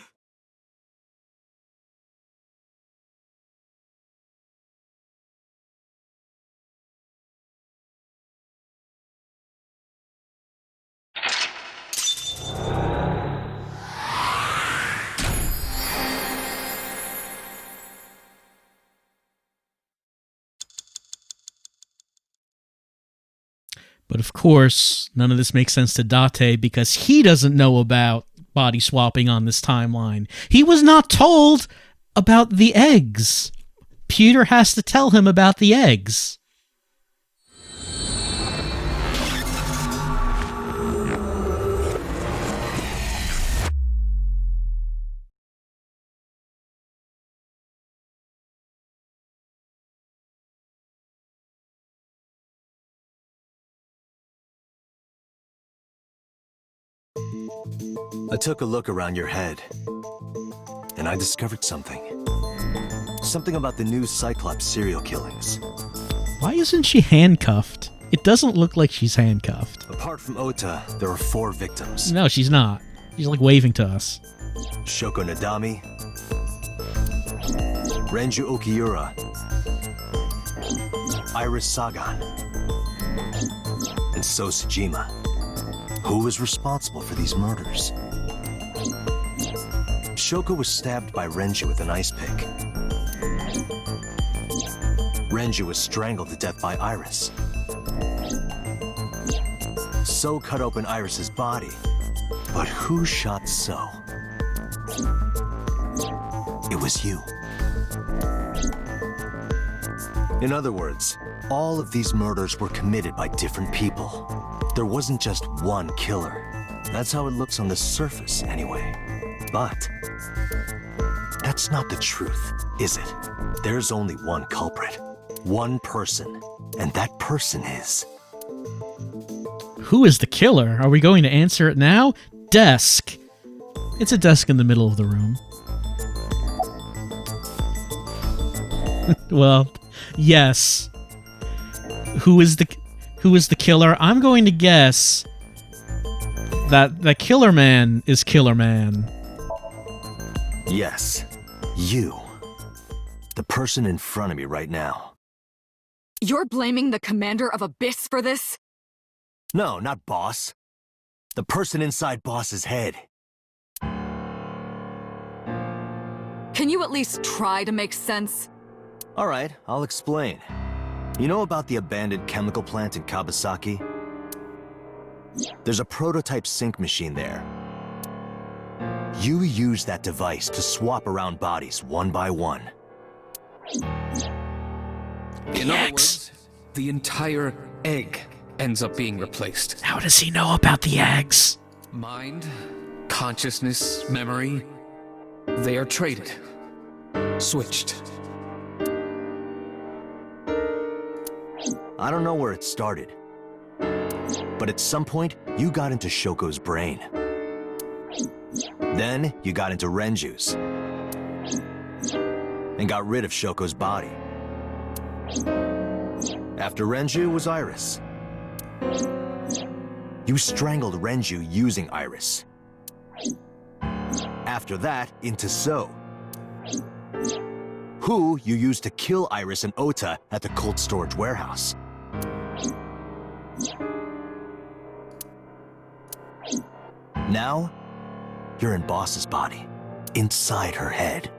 But of course, none of this makes sense to Date because he doesn't know about body swapping on this timeline. He was not told about the eggs. Peter has to tell him about the eggs. I took a look around your head, and I discovered something. Something about the new Cyclops serial killings. Why isn't she handcuffed? It doesn't look like she's handcuffed. Apart from Ota, there are 4 victims. No, she's not. She's like waving to us. Shoko Nadami, Renju Okiura, Iris Sagan, and So Tsujima. Who was responsible for these murders? Shoko was stabbed by Renju with an ice pick. Renju was strangled to death by Iris. So cut open Iris's body. But who shot So? It was you. In other words, all of these murders were committed by different people. There wasn't just one killer. That's how it looks on the surface, anyway. But that's not the truth, is it? There's only one culprit, one person, and that person is... Who is the killer? Are we going to answer it now? Desk. It's a desk in the middle of the room. Well, yes. Who is the killer? I'm going to guess that the Killer Man is Killer Man. Yes, you. The person in front of me right now. You're blaming the commander of Abyss for this? No, not Boss. The person inside Boss's head. Can you at least try to make sense? All right, I'll explain. You know about the abandoned chemical plant in Kawasaki? There's a prototype sync machine there. You use that device to swap around bodies one by one. In other words, the entire egg ends up being replaced. How does he know about the eggs? Mind, consciousness, memory, they are traded. Switched. I don't know where it started, but at some point, you got into Shoko's brain. Then, you got into Renju's. And got rid of Shoko's body. After Renju was Iris. You strangled Renju using Iris. After that, into So. Who you used to kill Iris and Ota at the cold storage warehouse. Now, you're in Boss's body, inside her head.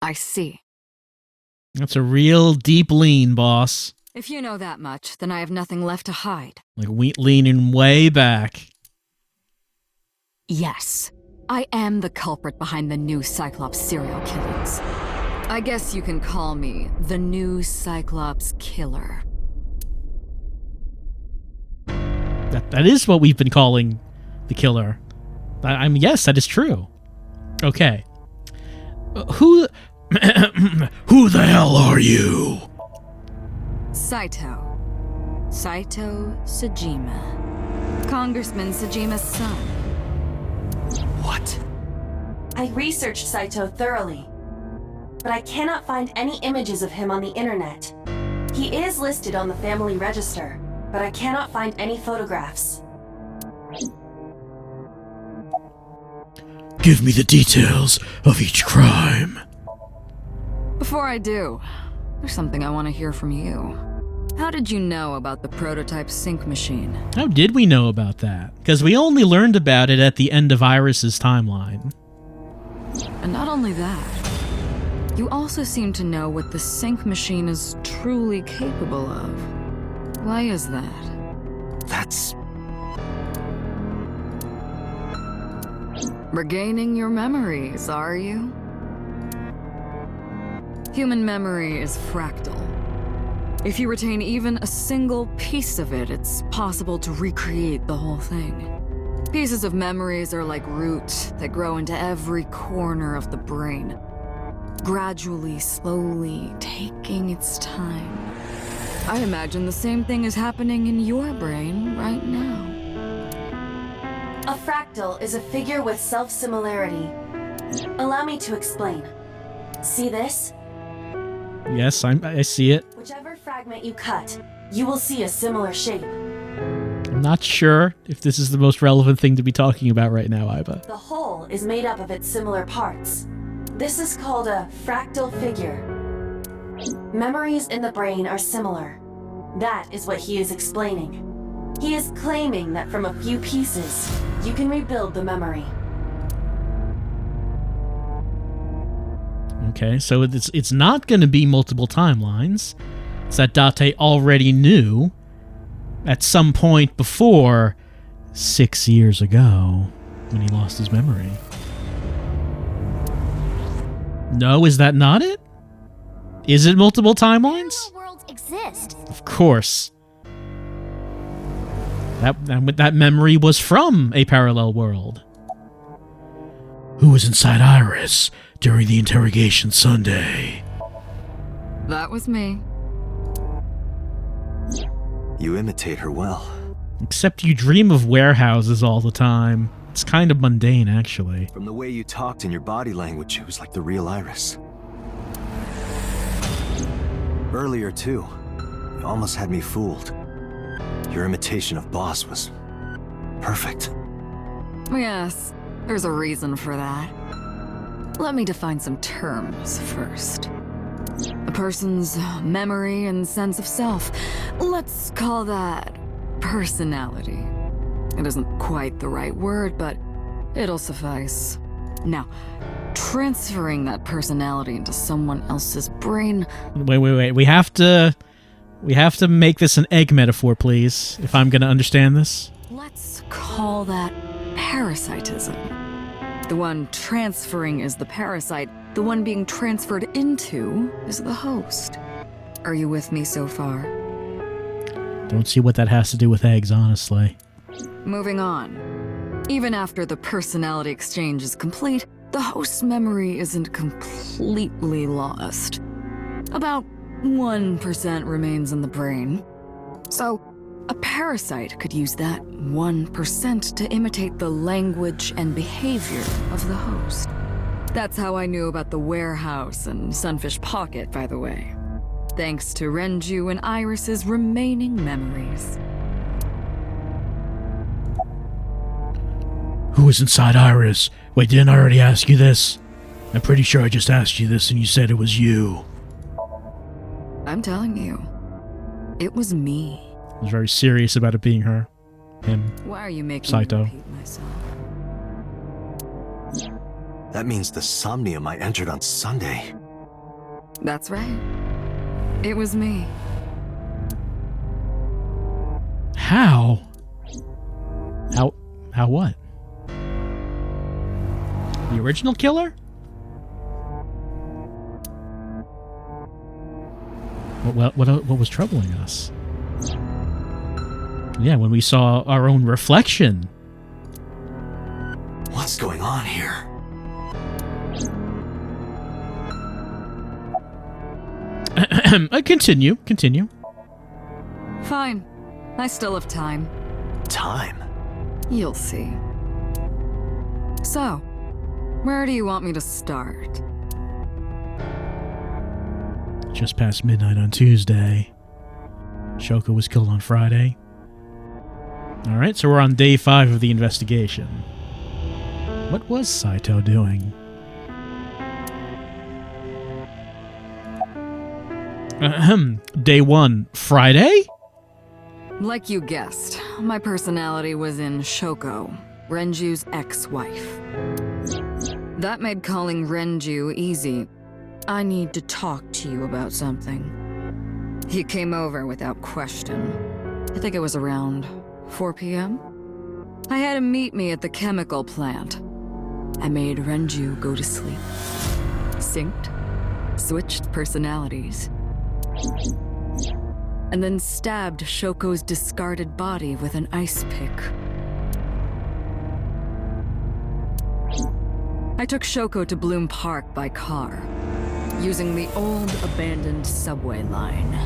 I see. That's a real deep lean, boss. If you know that much, then I have nothing left to hide. Like leaning way back. Yes, I am the culprit behind the new Cyclops serial killings. I guess you can call me the new Cyclops killer. That is what we've been calling the killer. Yes, that is true. Okay. Who the hell are you? Saito Sajima. Congressman Sajima's son. What? I researched Saito thoroughly, but I cannot find any images of him on the internet. He is listed on the family register, but I cannot find any photographs. Give me the details of each crime. Before I do, there's something I want to hear from you. How did you know about the prototype sync machine? How did we know about that? Because we only learned about it at the end of Iris's timeline. And not only that, you also seem to know what the sync machine is truly capable of. Why is that? That's... Regaining your memories, are you? Human memory is fractal. If you retain even a single piece of it, it's possible to recreate the whole thing. Pieces of memories are like roots that grow into every corner of the brain, gradually, slowly, taking its time. I imagine the same thing is happening in your brain right now. A fractal is a figure with self-similarity. Allow me to explain. See this? Yes, I see it. Whichever fragment you cut, you will see a similar shape. I'm not sure if this is the most relevant thing to be talking about right now, Iba. The whole is made up of its similar parts. This is called a fractal figure. Memories in the brain are similar. That is what he is explaining. He is claiming that from a few pieces, you can rebuild the memory. Okay, so it's not going to be multiple timelines. It's that Date already knew at some point before 6 years ago when he lost his memory. No, is that not it? Is it multiple timelines? Parallel worlds exist. Of course. That memory was from a parallel world. Who was inside Iris during the interrogation Sunday? That was me. You imitate her well. Except you dream of warehouses all the time. It's kind of mundane, actually. From the way you talked and your body language, it was like the real Iris. Earlier, too, you almost had me fooled. Your imitation of Boss was perfect. Yes, there's a reason for that. Let me define some terms first. A person's memory and sense of self. Let's call that personality. It isn't quite the right word, but it'll suffice. Now, transferring that personality into someone else's brain... Wait. We have to make this an egg metaphor, please, if I'm going to understand this. Let's call that parasitism. The one transferring is the parasite. The one being transferred into is the host. Are you with me so far? Don't see what that has to do with eggs, honestly. Moving on. Even after the personality exchange is complete, the host's memory isn't completely lost. About 1% remains in the brain. So, a parasite could use that 1% to imitate the language and behavior of the host. That's how I knew about the warehouse and Sunfish Pocket, by the way. Thanks to Renju and Iris's remaining memories. Who was inside Iris? Wait, didn't I already ask you this? I'm pretty sure I just asked you this and you said it was you. I'm telling you, it was me. I was very serious about it being her. Him. Why are you making Saito. me repeat myself? That means the Somnium I entered on Sunday. That's right. It was me. How? How what? The original killer? What was troubling us? Yeah, when we saw our own reflection. What's going on here? Continue. Fine. I still have time. Time? You'll see. So, where do you want me to start? Just past midnight on Tuesday. Shoko was killed on Friday. Alright, so we're on day 5 of the investigation. What was Saito doing? Day 1, Friday? Like you guessed, my personality was in Shoko, Renju's ex-wife. That made calling Renju easy. I need to talk to you about something. He came over without question. I think it was around 4 p.m. I had him meet me at the chemical plant. I made Renju go to sleep. Synced, switched personalities, and then stabbed Shoko's discarded body with an ice pick. I took Shoko to Bloom Park by car, using the old abandoned subway line.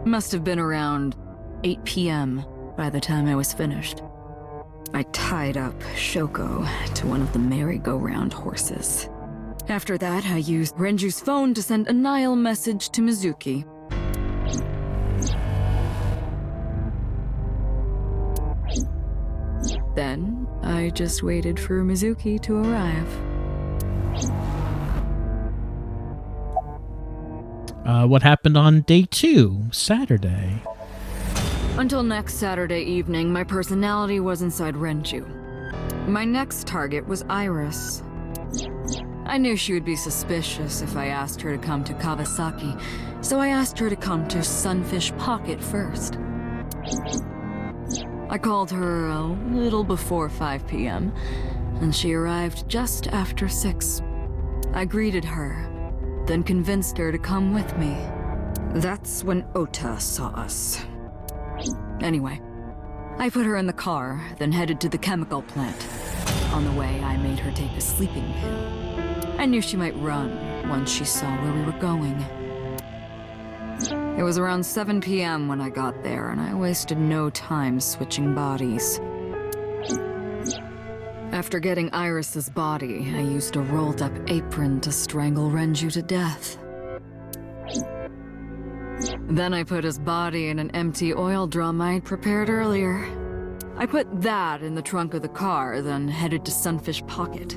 Must have been around 8 p.m. by the time I was finished. I tied up Shoko to one of the merry-go-round horses. After that, I used Renju's phone to send a Nile message to Mizuki. Then, I just waited for Mizuki to arrive. What happened on day 2, Saturday? Until next Saturday evening, my personality was inside Renju. My next target was Iris. I knew she would be suspicious if I asked her to come to Kawasaki, so I asked her to come to Sunfish Pocket first. I called her a little before 5 p.m., and she arrived just after 6. I greeted her, then convinced her to come with me. That's when Ota saw us. Anyway, I put her in the car, then headed to the chemical plant. On the way, I made her take a sleeping pill. I knew she might run once she saw where we were going. It was around 7 p.m. when I got there, and I wasted no time switching bodies. After getting Iris's body, I used a rolled-up apron to strangle Renju to death. Then I put his body in an empty oil drum I'd prepared earlier. I put that in the trunk of the car, then headed to Sunfish Pocket.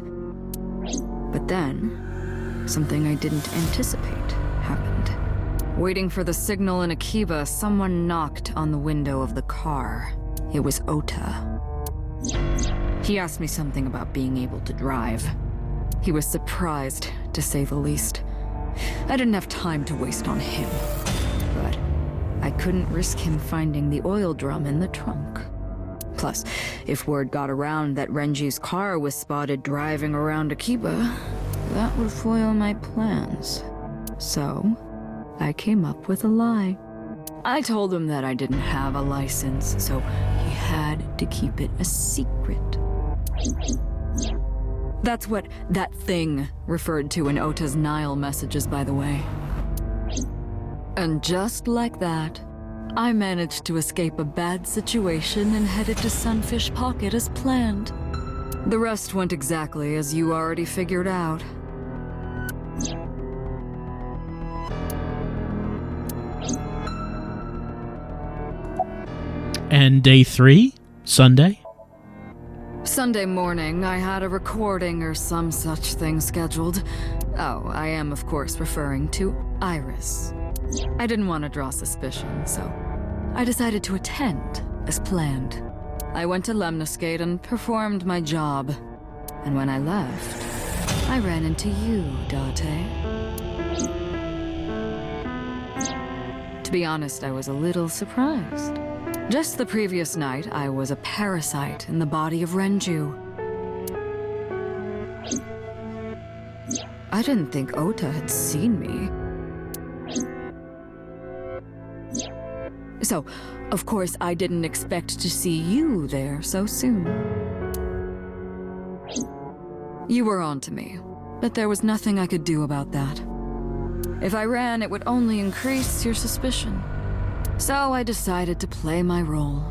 But then, something I didn't anticipate happened. Waiting for the signal in Akiba, someone knocked on the window of the car. It was Ota. He asked me something about being able to drive. He was surprised, to say the least. I didn't have time to waste on him. But I couldn't risk him finding the oil drum in the trunk. Plus, if word got around that Renji's car was spotted driving around Akiba, that would foil my plans. So, I came up with a lie. I told him that I didn't have a license, so he had to keep it a secret. That's what that thing referred to in Ota's Nile messages, by the way. And just like that, I managed to escape a bad situation and headed to Sunfish Pocket as planned. The rest went exactly as you already figured out. And day 3? Sunday? Sunday morning, I had a recording or some such thing scheduled. Oh, I am of course referring to Iris. I didn't want to draw suspicion, so I decided to attend as planned. I went to Lemniscate and performed my job. And when I left, I ran into you, Date. To be honest, I was a little surprised. Just the previous night, I was a parasite in the body of Renju. I didn't think Ota had seen me. So, of course, I didn't expect to see you there so soon. You were on to me, but there was nothing I could do about that. If I ran, it would only increase your suspicion. So I decided to play my role.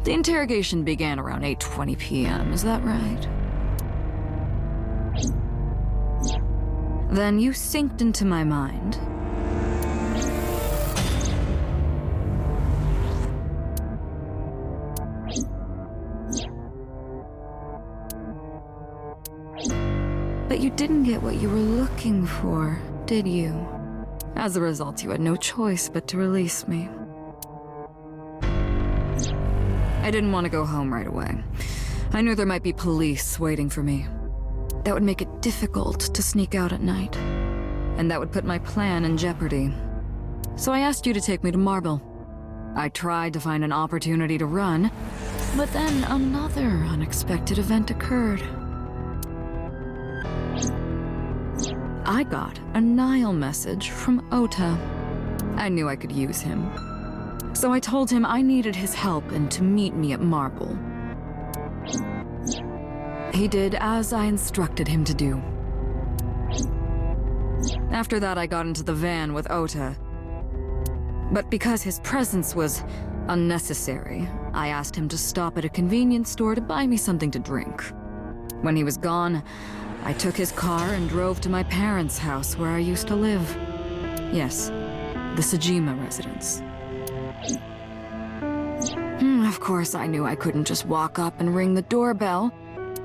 The interrogation began around 8:20 p.m., is that right? Then you synced into my mind. But you didn't get what you were looking for, did you? As a result, you had no choice but to release me. I didn't want to go home right away. I knew there might be police waiting for me. That would make it difficult to sneak out at night. And that would put my plan in jeopardy. So I asked you to take me to Marble. I tried to find an opportunity to run, but then another unexpected event occurred. I got a Nile message from Ota. I knew I could use him. So I told him I needed his help and to meet me at Marble. He did as I instructed him to do. After that, I got into the van with Ota. But because his presence was unnecessary, I asked him to stop at a convenience store to buy me something to drink. When he was gone, I took his car and drove to my parents' house where I used to live. Yes, the Sejima residence. Of course, I knew I couldn't just walk up and ring the doorbell.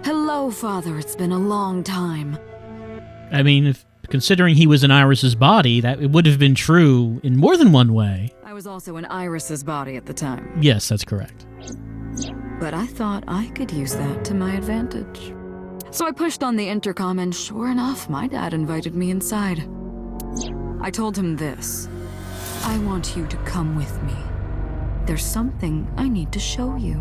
Hello, Father, it's been a long time. I mean, considering he was in Iris's body, that it would have been true in more than one way. I was also in Iris's body at the time. Yes, that's correct. But I thought I could use that to my advantage. So I pushed on the intercom, and sure enough, my dad invited me inside. I told him this. I want you to come with me. There's something I need to show you.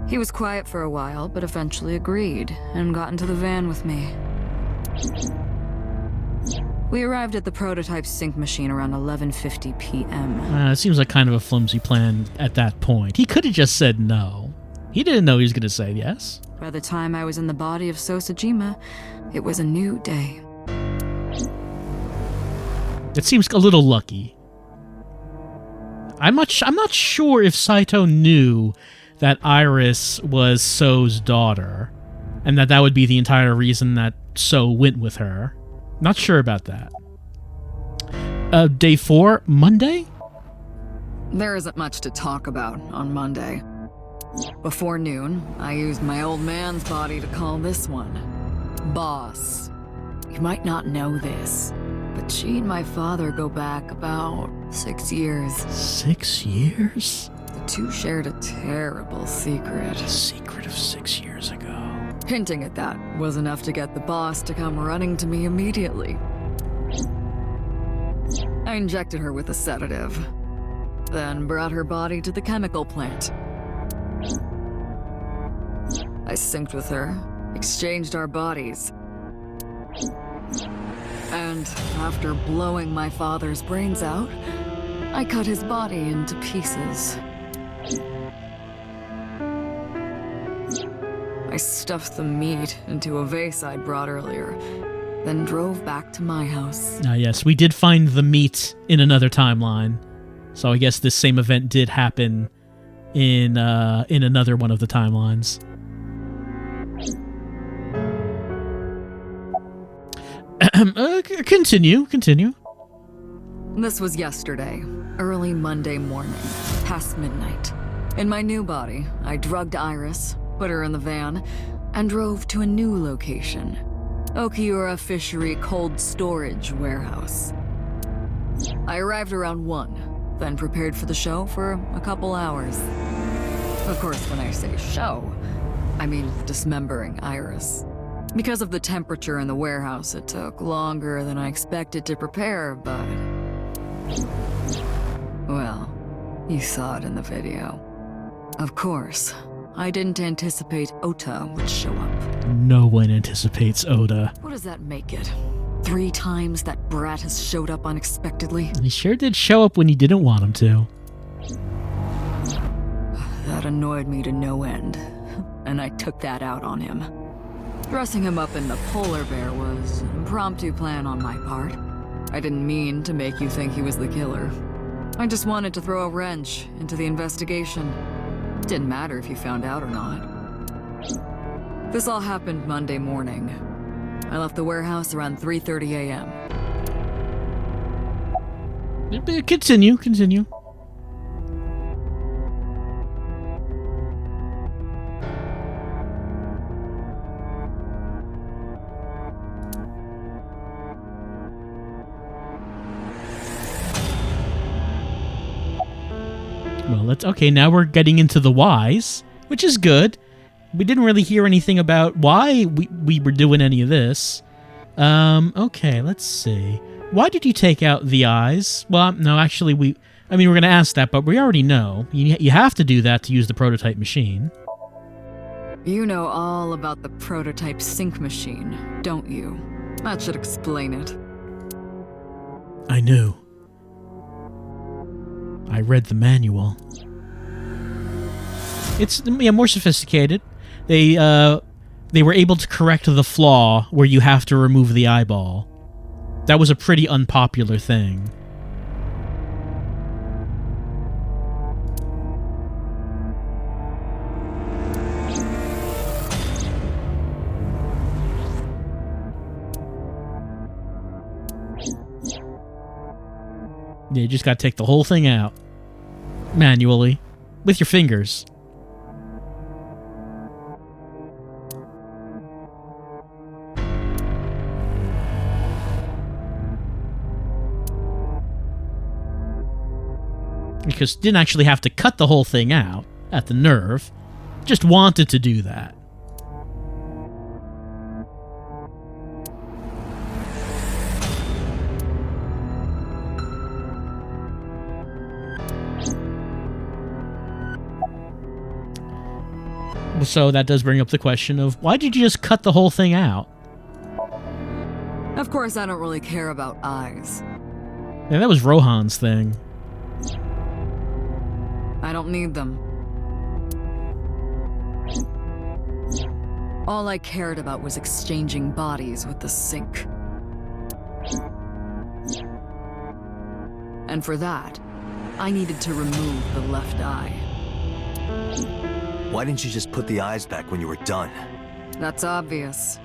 He was quiet for a while, but eventually agreed and got into the van with me. We arrived at the prototype sync machine around 11:50 p.m. It seems like kind of a flimsy plan at that point. He could have just said no. He didn't know he was going to say yes. By the time I was in the body of Sosejima, it was a new day. It seems a little lucky. I'm not sure if Saito knew that Iris was So's daughter, and that would be the entire reason that So went with her. Not sure about that. Day 4, Monday? There isn't much to talk about on Monday. Before noon, I used my old man's body to call this one Boss. You might not know this, but she and my father go back about 6 years. 6 years? The two shared a terrible secret. A secret of 6 years ago. Hinting at that was enough to get the boss to come running to me immediately. I injected her with a sedative. then brought her body to the chemical plant. I synced with her, exchanged our bodies. And after blowing my father's brains out, I cut his body into pieces. I stuffed the meat into a vase I'd brought earlier, then drove back to my house. Ah, yes, we did find the meat in another timeline. So I guess this same event did happen in another one of the timelines. Continue. This was yesterday, early Monday morning, past midnight. In my new body, I drugged Iris, put her in the van, and drove to a new location. Okiura Fishery Cold Storage Warehouse. I arrived around 1, then prepared for the show for a couple hours. Of course, when I say show, I mean dismembering Iris. Because of the temperature in the warehouse, it took longer than I expected to prepare, but... well, you saw it in the video. Of course, I didn't anticipate Ota would show up. No one anticipates Oda. What does that make it? 3 times that brat has showed up unexpectedly? He sure did show up when you didn't want him to. That annoyed me to no end, and I took that out on him. Dressing him up in the polar bear was an impromptu plan on my part. I didn't mean to make you think he was the killer. I just wanted to throw a wrench into the investigation. Didn't matter if you found out or not. This all happened Monday morning. I left the warehouse around 3:30 a.m. Continue. Well, okay, now we're getting into the whys, which is good. We didn't really hear anything about why we were doing any of this. Okay, let's see. Why did you take out the eyes? Well, no, actually, we're going to ask that, but we already know. You have to do that to use the prototype machine. You know all about the prototype sync machine, don't you? That should explain it. I knew. I read the manual. It's more sophisticated. They were able to correct the flaw where you have to remove the eyeball. That was a pretty unpopular thing. Yeah, you just gotta take the whole thing out. Manually. With your fingers. Because you didn't actually have to cut the whole thing out at the nerve. Just wanted to do that. So that does bring up the question of, why did you just cut the whole thing out? Of course, I don't really care about eyes. Yeah, that was Rohan's thing. I don't need them. All I cared about was exchanging bodies with the sink. And for that, I needed to remove the left eye. Why didn't you just put the eyes back when you were done? That's obvious.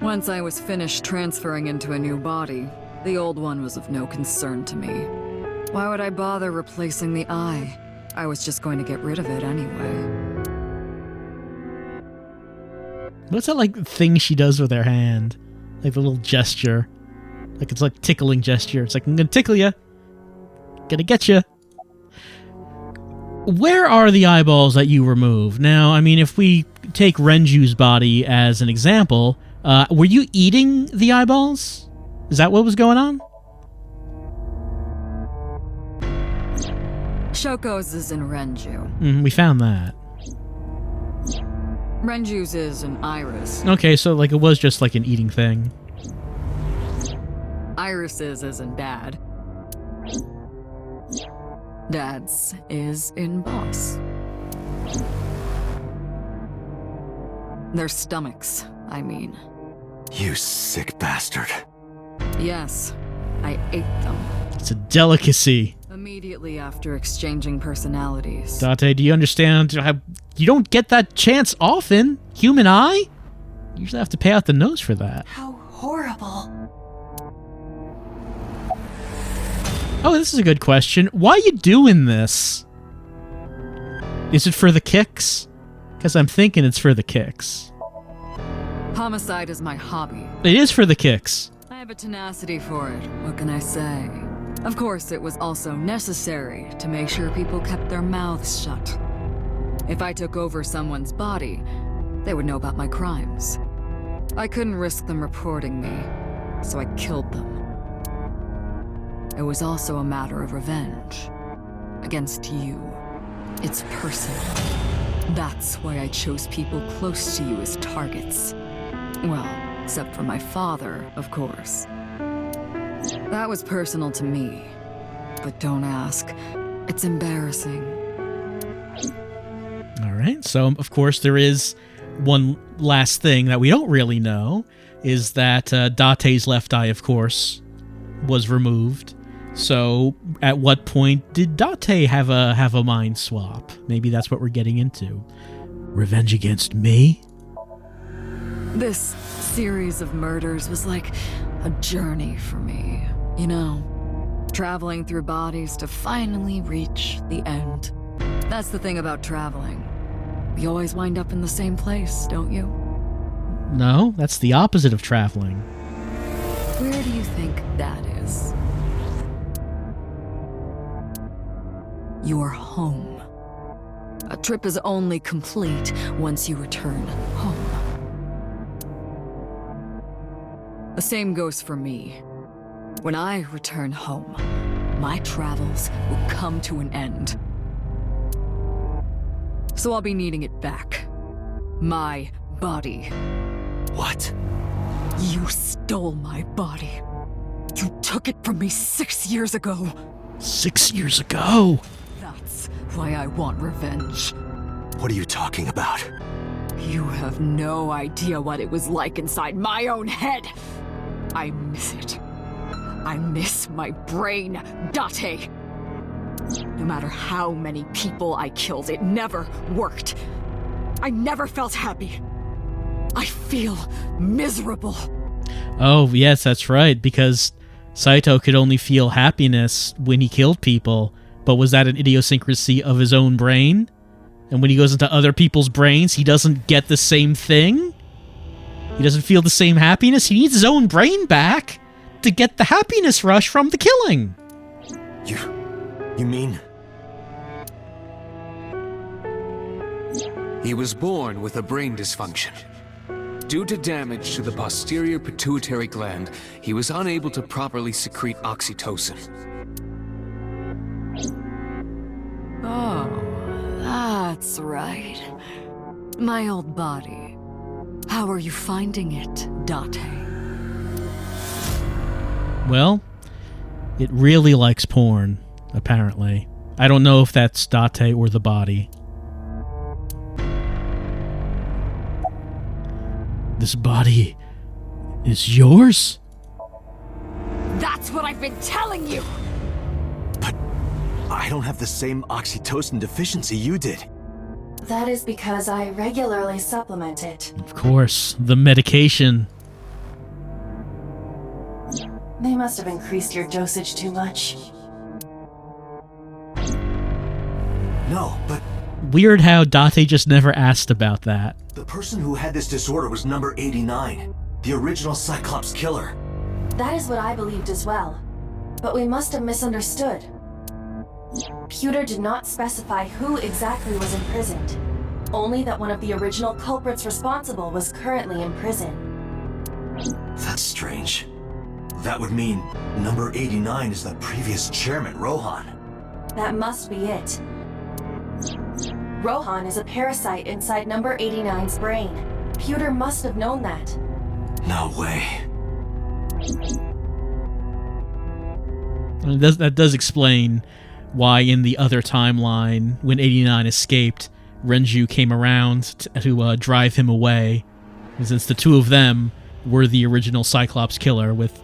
Once I was finished transferring into a new body, the old one was of no concern to me. Why would I bother replacing the eye? I was just going to get rid of it anyway. What's that, like, thing she does with her hand? Like the little gesture. Like, it's like tickling gesture. It's like, I'm gonna tickle you. Gonna get you. Where are the eyeballs that you removed? Now, I mean, if we take Renju's body as an example, were you eating the eyeballs? Is that what was going on? Shoko's is in Renju. We found that. Renju's is an iris. Okay, so like it was just like an eating thing. Iris's is in Dad. Dad's is in Boss. Their stomachs, I mean. You sick bastard. Yes, I ate them. It's a delicacy. Immediately after exchanging personalities. Date, do you understand how you don't get that chance often? Human eye? You usually have to pay out the nose for that. How horrible. Oh, this is a good question. Why are you doing this? Is it for the kicks? Because I'm thinking it's for the kicks. Homicide is my hobby. It is for the kicks. I have a tenacity for it. What can I say? Of course, it was also necessary to make sure people kept their mouths shut. If I took over someone's body, they would know about my crimes. I couldn't risk them reporting me, so I killed them. It was also a matter of revenge. Against you. It's personal. That's why I chose people close to you as targets. Well, except for my father, of course. That was personal to me. But don't ask. It's embarrassing. Alright, so of course there is one last thing that we don't really know, is that Date's left eye, of course, was removed. So at what point did Date have a mind swap? Maybe that's what we're getting into. Revenge against me? This series of murders was like a journey for me, you know? Traveling through bodies to finally reach the end. That's the thing about traveling. You always wind up in the same place, don't you? No, that's the opposite of traveling. Where do you think that is? Your home. A trip is only complete once you return home. The same goes for me. When I return home, my travels will come to an end. So I'll be needing it back. My body. What? You stole my body. You took it from me 6 years ago. 6 years ago? That's why I want revenge. What are you talking about? You have no idea what it was like inside my own head. I miss it. I miss my brain, Date. No matter how many people I killed, it never worked. I never felt happy. I feel miserable. Oh, yes, that's right, because Saito could only feel happiness when he killed people, but was that an idiosyncrasy of his own brain? And when he goes into other people's brains, he doesn't get the same thing? He doesn't feel the same happiness? He needs his own brain back to get the happiness rush from the killing. You mean? He was born with a brain dysfunction. Due to damage to the posterior pituitary gland, he was unable to properly secrete oxytocin. Oh, that's right. My old body. How are you finding it, Date? Well, it really likes porn, apparently. I don't know if that's Date or the body. This body is yours? That's what I've been telling you! But I don't have the same oxytocin deficiency you did. That is because I regularly supplement it. Of course, the medication. They must have increased your dosage too much. No, but Weird how Date just never asked about that. the person who had this disorder was number 89, the original Cyclops killer. That is what I believed as well. But we must have misunderstood. Pewter did not specify who exactly was imprisoned. Only that one of the original culprits responsible was currently in prison. That's strange. That would mean number 89 is the previous chairman, Rohan. That must be it. Rohan is a parasite inside number 89's brain. Pewter must have known that. No way. And that does explain why in the other timeline, when 89 escaped, Renju came around to drive him away. Since the two of them were the original Cyclops killer, with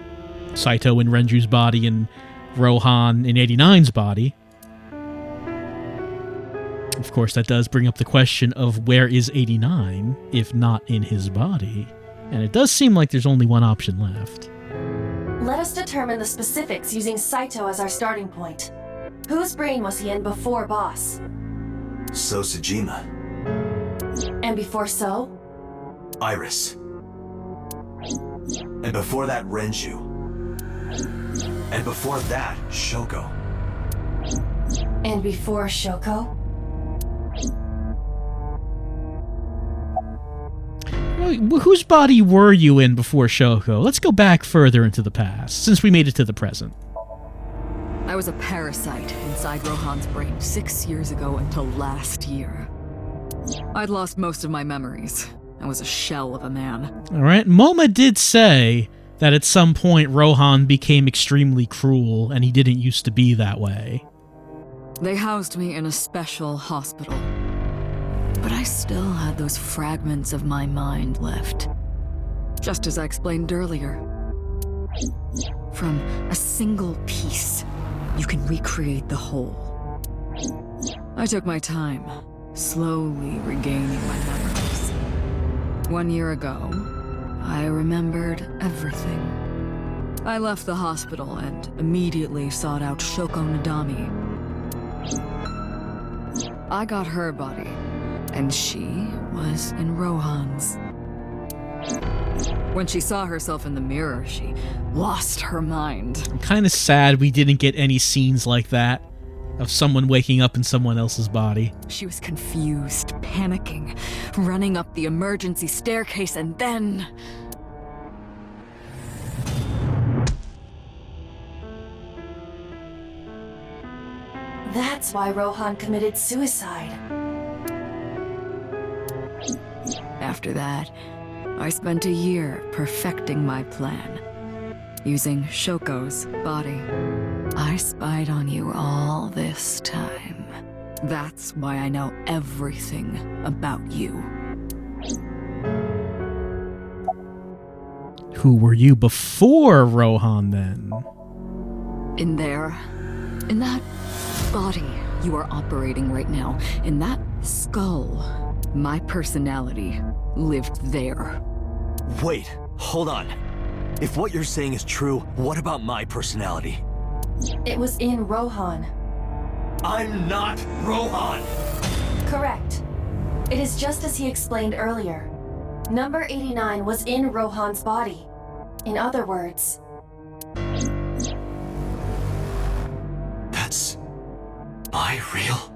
Saito in Renju's body and Rohan in 89's body. Of course, that does bring up the question of where is 89, if not in his body? And it does seem like there's only one option left. Let us determine the specifics using Saito as our starting point. Whose brain was he in before Boss? Sosajima. And before So? Iris. And before that, Renju. And before that, Shoko. And before Shoko? Whose body were you in before Shoko? Let's go back further into the past, since we made it to the present. I was a parasite inside Rohan's brain 6 years ago until last year. I'd lost most of my memories. I was a shell of a man. Alright, Moma did say that at some point Rohan became extremely cruel, and he didn't used to be that way. They housed me in a special hospital. But I still had those fragments of my mind left. Just as I explained earlier. From a single piece, you can recreate the whole. I took my time, slowly regaining my memories. 1 year ago, I remembered everything. I left the hospital and immediately sought out Shoko Nadami. I got her body, and she was in Rohan's. When she saw herself in the mirror, she lost her mind. I'm kind of sad we didn't get any scenes like that, of someone waking up in someone else's body. She was confused, panicking, running up the emergency staircase, and then... That's why Rohan committed suicide. After that, I spent a year perfecting my plan. Using Shoko's body. I spied on you all this time. That's why I know everything about you. Who were you before Rohan, then? In there, in that body you are operating right now, in that skull, my personality lived there. Wait, hold on. If what you're saying is true, what about my personality? It was in Rohan. I'm not Rohan! Correct. It is just as he explained earlier. Number 89 was in Rohan's body. In other words... That's... my real...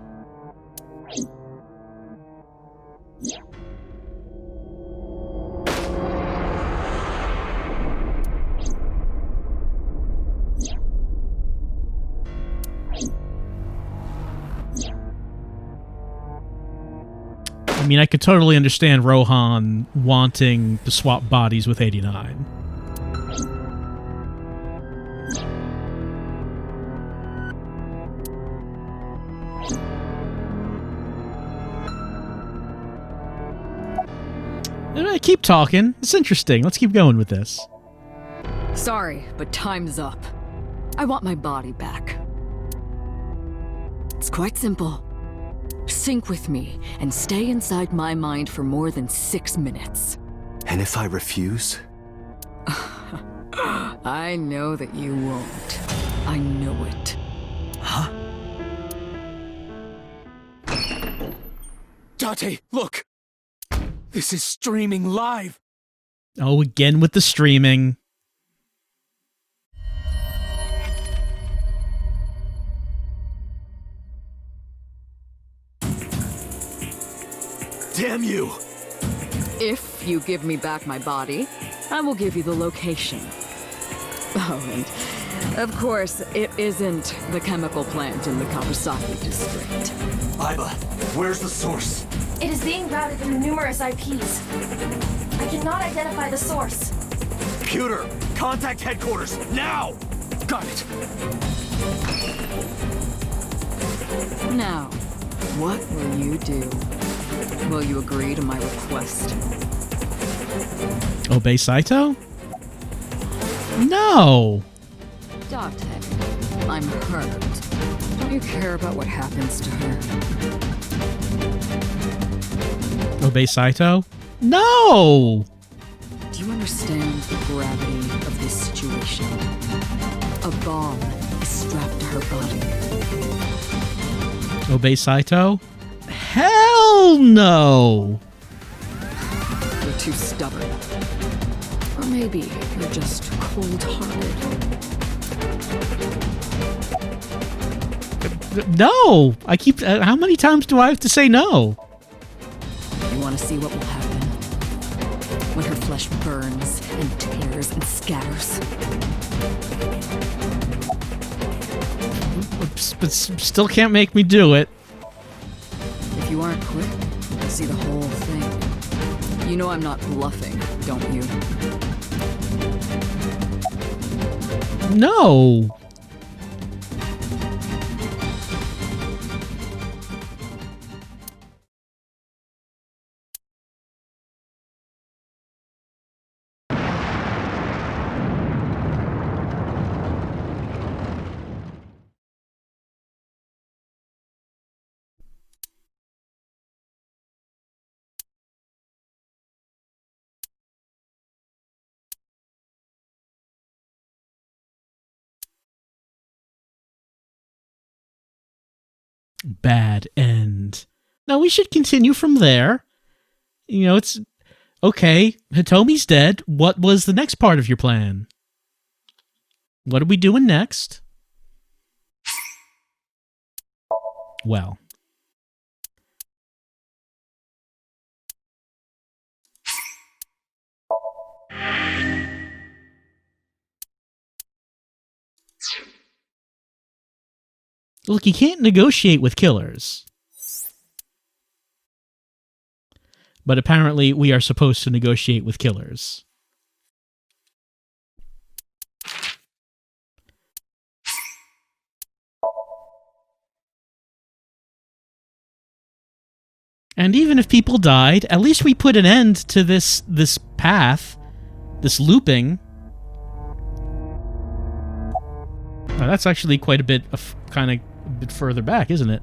I mean, I could totally understand Rohan wanting to swap bodies with 89. Keep talking. It's interesting. Let's keep going with this. Sorry, but time's up. I want my body back. It's quite simple. Sync with me and stay inside my mind for more than 6 minutes. And if I refuse? I know that you won't. I know it. Huh? Date, look! This is streaming live! Oh, again with the streaming. Damn you! If you give me back my body, I will give you the location. Oh, and Of course, it isn't the chemical plant in the Kawasaki district. Aiba, where's the source? It is being routed through numerous IPs. I cannot identify the source. Computer, contact headquarters, now! Got it. Now, what will you do? Will you agree to my request? Obey Saito? No! Date, I'm hurt. Don't you care about what happens to her? Obey Saito? No! Do you understand the gravity of this situation? A bomb is strapped to her body. Obey Saito? Hell no! You're too stubborn. Or maybe you're just cold-hearted. No! I keep... how many times do I have to say no? You want to see what will happen? When her flesh burns and tears and scatters. But still can't make me do it. If you aren't quick, you'll see the whole thing. You know I'm not bluffing, don't you? No! Bad end. Now we should continue from there. You know, it's... Okay, Hitomi's dead. What was the next part of your plan? What are we doing next? Well... Look, you can't negotiate with killers. But apparently we are supposed to negotiate with killers. And even if people died, at least we put an end to this path, this looping. Now that's actually quite a bit of kind of a bit further back, isn't it?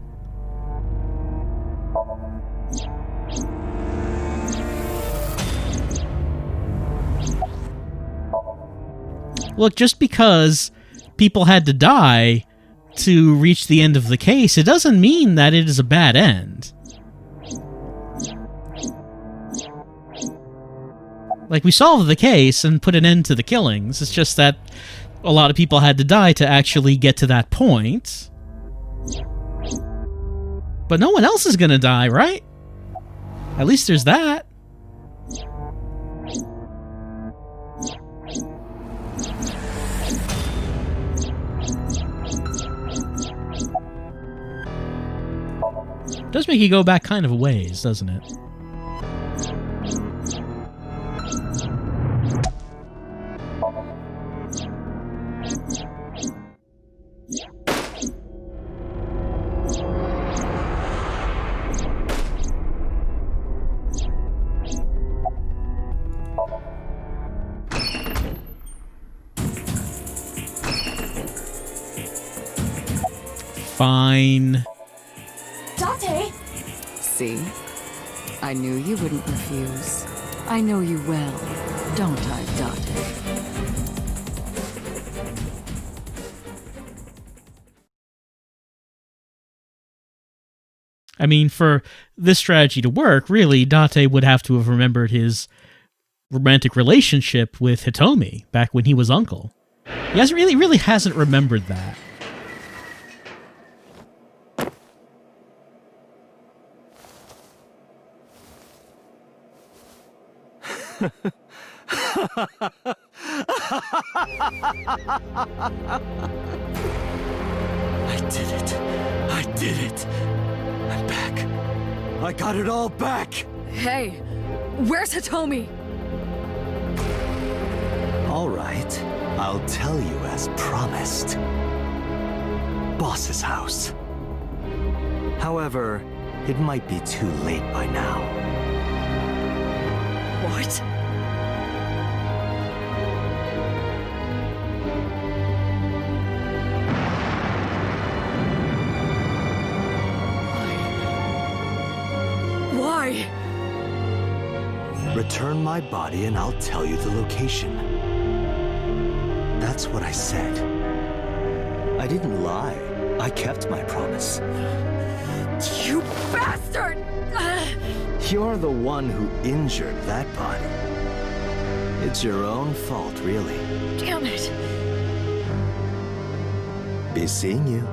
Look, just because people had to die to reach the end of the case, it doesn't mean that it is a bad end. Like, we solved the case and put an end to the killings. It's just that a lot of people had to die to actually get to that point. But no one else is gonna die, right? At least there's that. Does make you go back kind of a ways, doesn't it? Fine. Date! See? I knew you wouldn't refuse. I know you well, don't I, Date? I mean, for this strategy to work, really, Date would have to have remembered his romantic relationship with Hitomi back when he was uncle. He really hasn't remembered that. I did it. I did it. I'm back. I got it all back. Hey, where's Hitomi? All right. I'll tell you as promised. Boss's house. However, it might be too late by now. What? Why? Return my body and I'll tell you the location. That's what I said. I didn't lie. I kept my promise. You bastard! You're the one who injured that body. It's your own fault, really. Damn it. Be seeing you.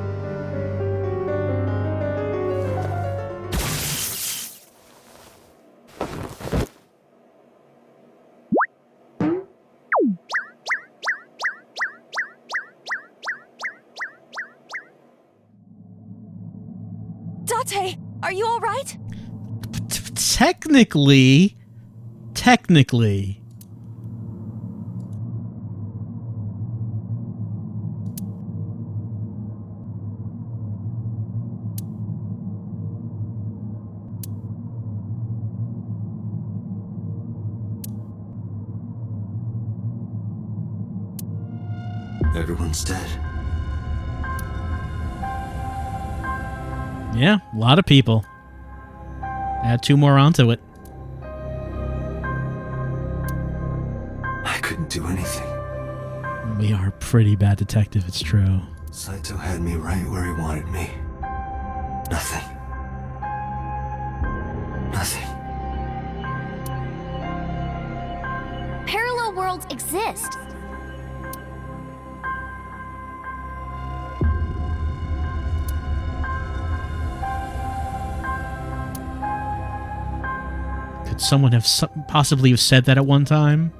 Date, are you all right? Technically. Everyone's dead. Yeah, a lot of people. Add 2 more onto it. I couldn't do anything. We are a pretty bad detective, it's true. Saito had me right where he wanted me. Nothing. Nothing. Parallel worlds exist. Could someone have possibly have said that at one time?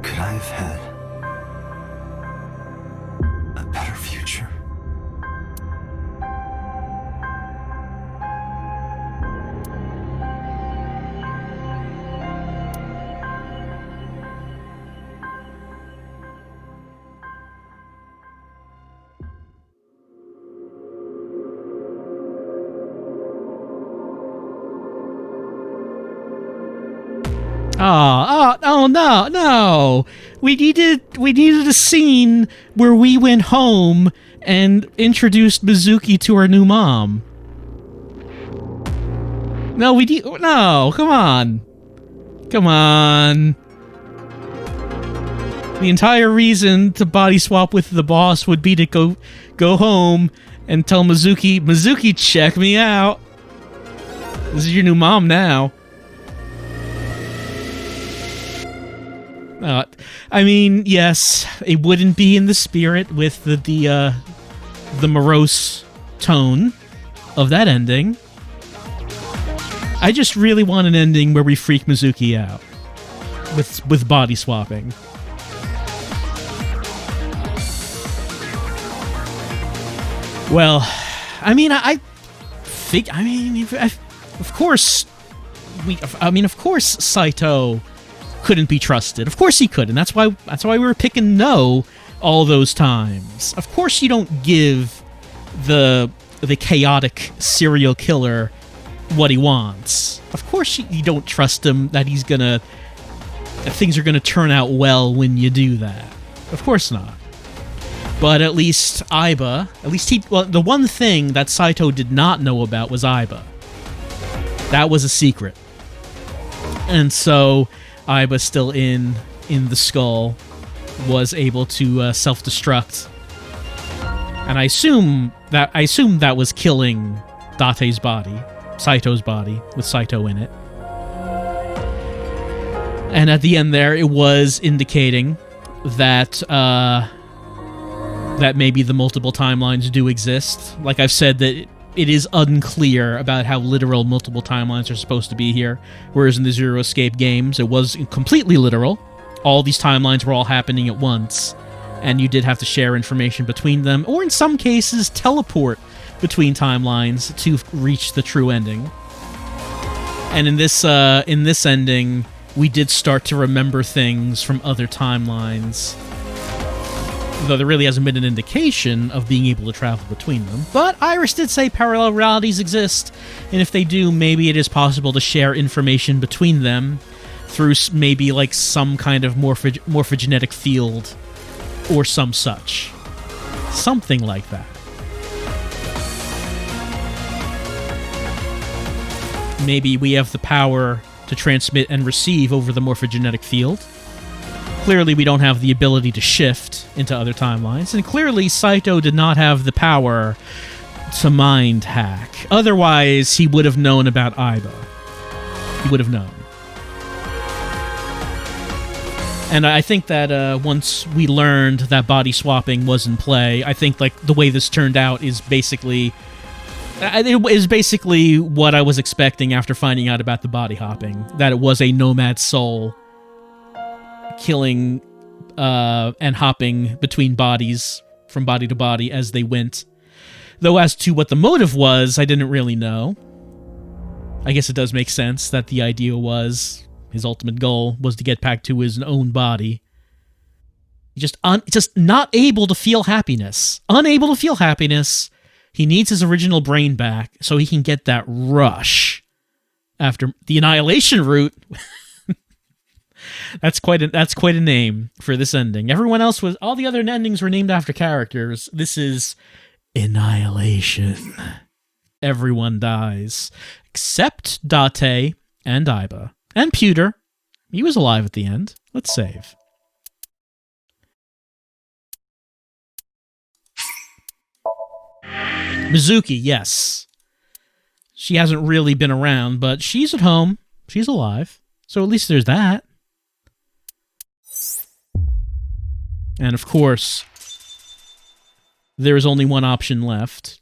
Could I have had a better future? Oh no. We needed a scene where we went home and introduced Mizuki to our new mom. No, come on. Come on. The entire reason to body swap with the boss would be to go home and tell Mizuki, check me out. This is your new mom now. I mean, yes, it wouldn't be in the spirit with the morose tone of that ending. I just really want an ending where we freak Mizuki out with body swapping. Well, I mean, of course Saito couldn't be trusted. Of course he couldn't. That's why we were picking no all those times. Of course you don't give the chaotic serial killer what he wants. Of course you don't trust him that things are gonna turn out well when you do that. Of course not. But at least Aiba, the one thing that Saito did not know about was Aiba. That was a secret. And so Aiba, still in the skull, was able to self-destruct, and I assume that was killing Date's body, Saito's body, with Saito in it. And at the end there, it was indicating that that maybe the multiple timelines do exist. Like I've said, that it is unclear about how literal multiple timelines are supposed to be here, whereas in the Zero Escape games, it was completely literal. All these timelines were all happening at once, and you did have to share information between them, or in some cases, teleport between timelines to reach the true ending. And in this ending, we did start to remember things from other timelines, though there really hasn't been an indication of being able to travel between them. But Iris did say parallel realities exist, and if they do, maybe it is possible to share information between them through maybe like some kind of morphogenetic field or some such. Something like that. Maybe we have the power to transmit and receive over the morphogenetic field. Clearly, we don't have the ability to shift into other timelines, and clearly, Saito did not have the power to mind hack. Otherwise, he would have known about Aiba. He would have known. And I think that once we learned that body swapping was in play, I think like the way this turned out is basically... It is basically what I was expecting after finding out about the body hopping, that it was a nomad soul killing and hopping between bodies from body to body as they went. Though as to what the motive was, I didn't really know. I guess it does make sense that the idea was his ultimate goal was to get back to his own body. Just not able to feel happiness. Unable to feel happiness. He needs his original brain back so he can get that rush after the Annihilation route. That's quite a name for this ending. All the other endings were named after characters. This is Annihilation. Everyone dies except Date and Aiba and Pewter. He was alive at the end. Let's save. Mizuki, yes. She hasn't really been around, but she's at home. She's alive. So at least there's that. And of course, there is only one option left.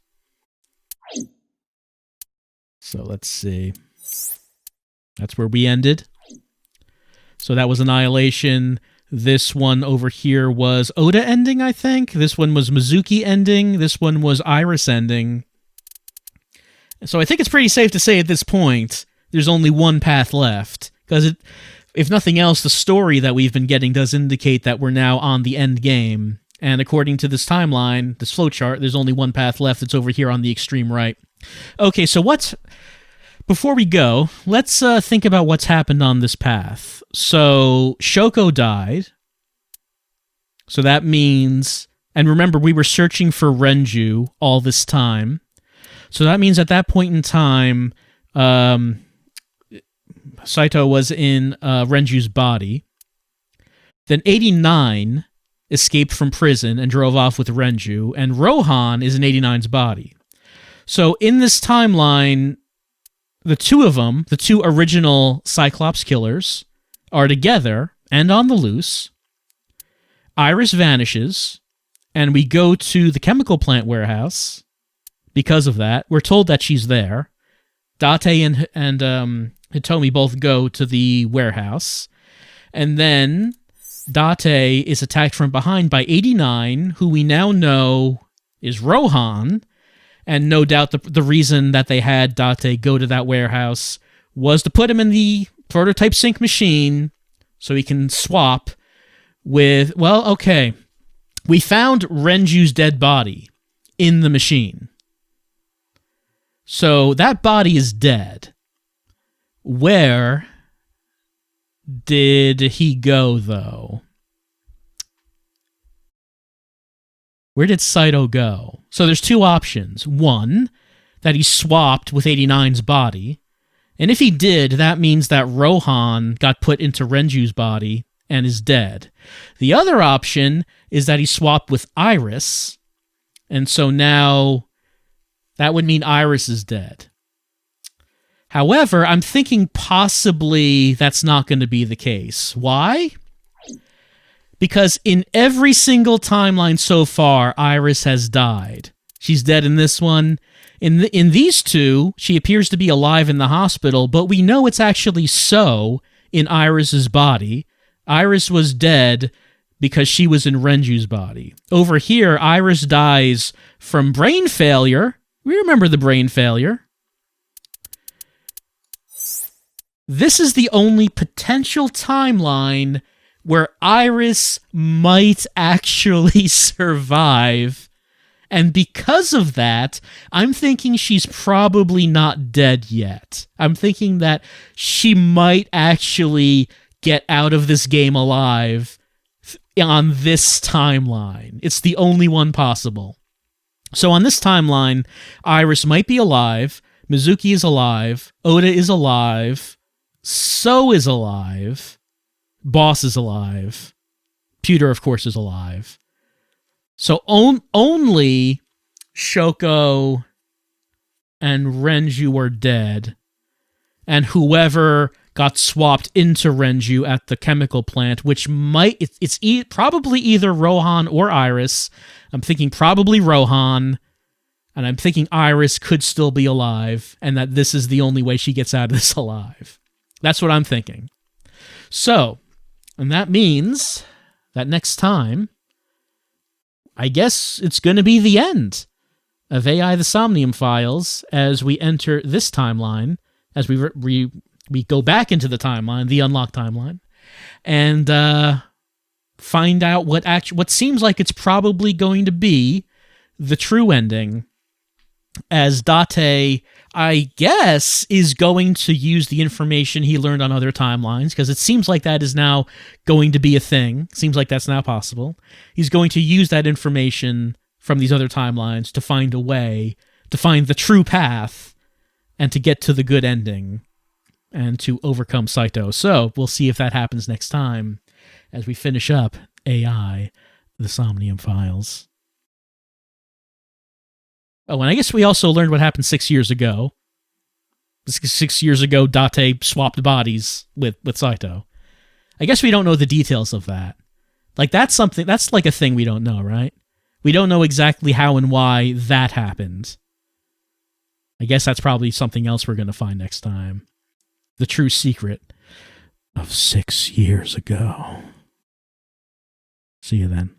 So let's see. That's where we ended. So that was Annihilation. This one over here was Oda ending, I think. This one was Mizuki ending. This one was Iris ending. So I think it's pretty safe to say at this point, there's only one path left. Because if nothing else, the story that we've been getting does indicate that we're now on the end game. And according to this timeline, this flowchart, there's only one path left. It's over here on the extreme right. Okay, so before we go, let's think about what's happened on this path. So, Shoko died. So that means... And remember, we were searching for Renju all this time. So that means at that point in time, Saito was in Renju's body. Then 89 escaped from prison and drove off with Renju. And Rohan is in 89's body. So in this timeline... The two of them, the two original Cyclops killers, are together and on the loose. Iris vanishes, and we go to the chemical plant warehouse. Because of that, we're told that she's there. Date and Hitomi both go to the warehouse. And then Date is attacked from behind by 89, who we now know is Rohan. And no doubt the reason that they had Date go to that warehouse was to put him in the prototype sync machine so he can swap with... Well, okay. We found Renju's dead body in the machine. So that body is dead. Where did he go, though? Where did Saito go? So there's two options. One, that he swapped with 89's body. And if he did, that means that Rohan got put into Renju's body and is dead. The other option is that he swapped with Iris. And so now that would mean Iris is dead. However, I'm thinking possibly that's not going to be the case. Why? Because in every single timeline so far, Iris has died. She's dead in this one. In these two, she appears to be alive in the hospital, but we know it's actually so in Iris's body. Iris was dead because she was in Renju's body. Over here, Iris dies from brain failure. We remember the brain failure. This is the only potential timeline where Iris might actually survive. And because of that, I'm thinking she's probably not dead yet. I'm thinking that she might actually get out of this game alive on this timeline. It's the only one possible. So on this timeline, Iris might be alive, Mizuki is alive, Oda is alive, So is alive, Boss is alive, Pewter, of course, is alive. So only Shoko and Renju are dead, and whoever got swapped into Renju at the chemical plant, which it's probably either Rohan or Iris. I'm thinking probably Rohan, and I'm thinking Iris could still be alive, and that this is the only way she gets out of this alive. That's what I'm thinking. So, and that means that next time, I guess it's going to be the end of AI the Somnium Files as we enter this timeline, as we go back into the timeline, the unlocked timeline, and find out what seems like it's probably going to be the true ending, as Date, I guess, is going to use the information he learned on other timelines, because it seems like that is now going to be a thing. Seems like that's now possible. He's going to use that information from these other timelines to find a way, to find the true path, and to get to the good ending, and to overcome Saito. So we'll see if that happens next time as we finish up AI, the Somnium Files. Oh, and I guess we also learned what happened 6 years ago. 6 years ago, Date swapped bodies with Saito. I guess we don't know the details of that. Like, that's like a thing we don't know, right? We don't know exactly how and why that happened. I guess that's probably something else we're going to find next time. The true secret of 6 years ago. See you then.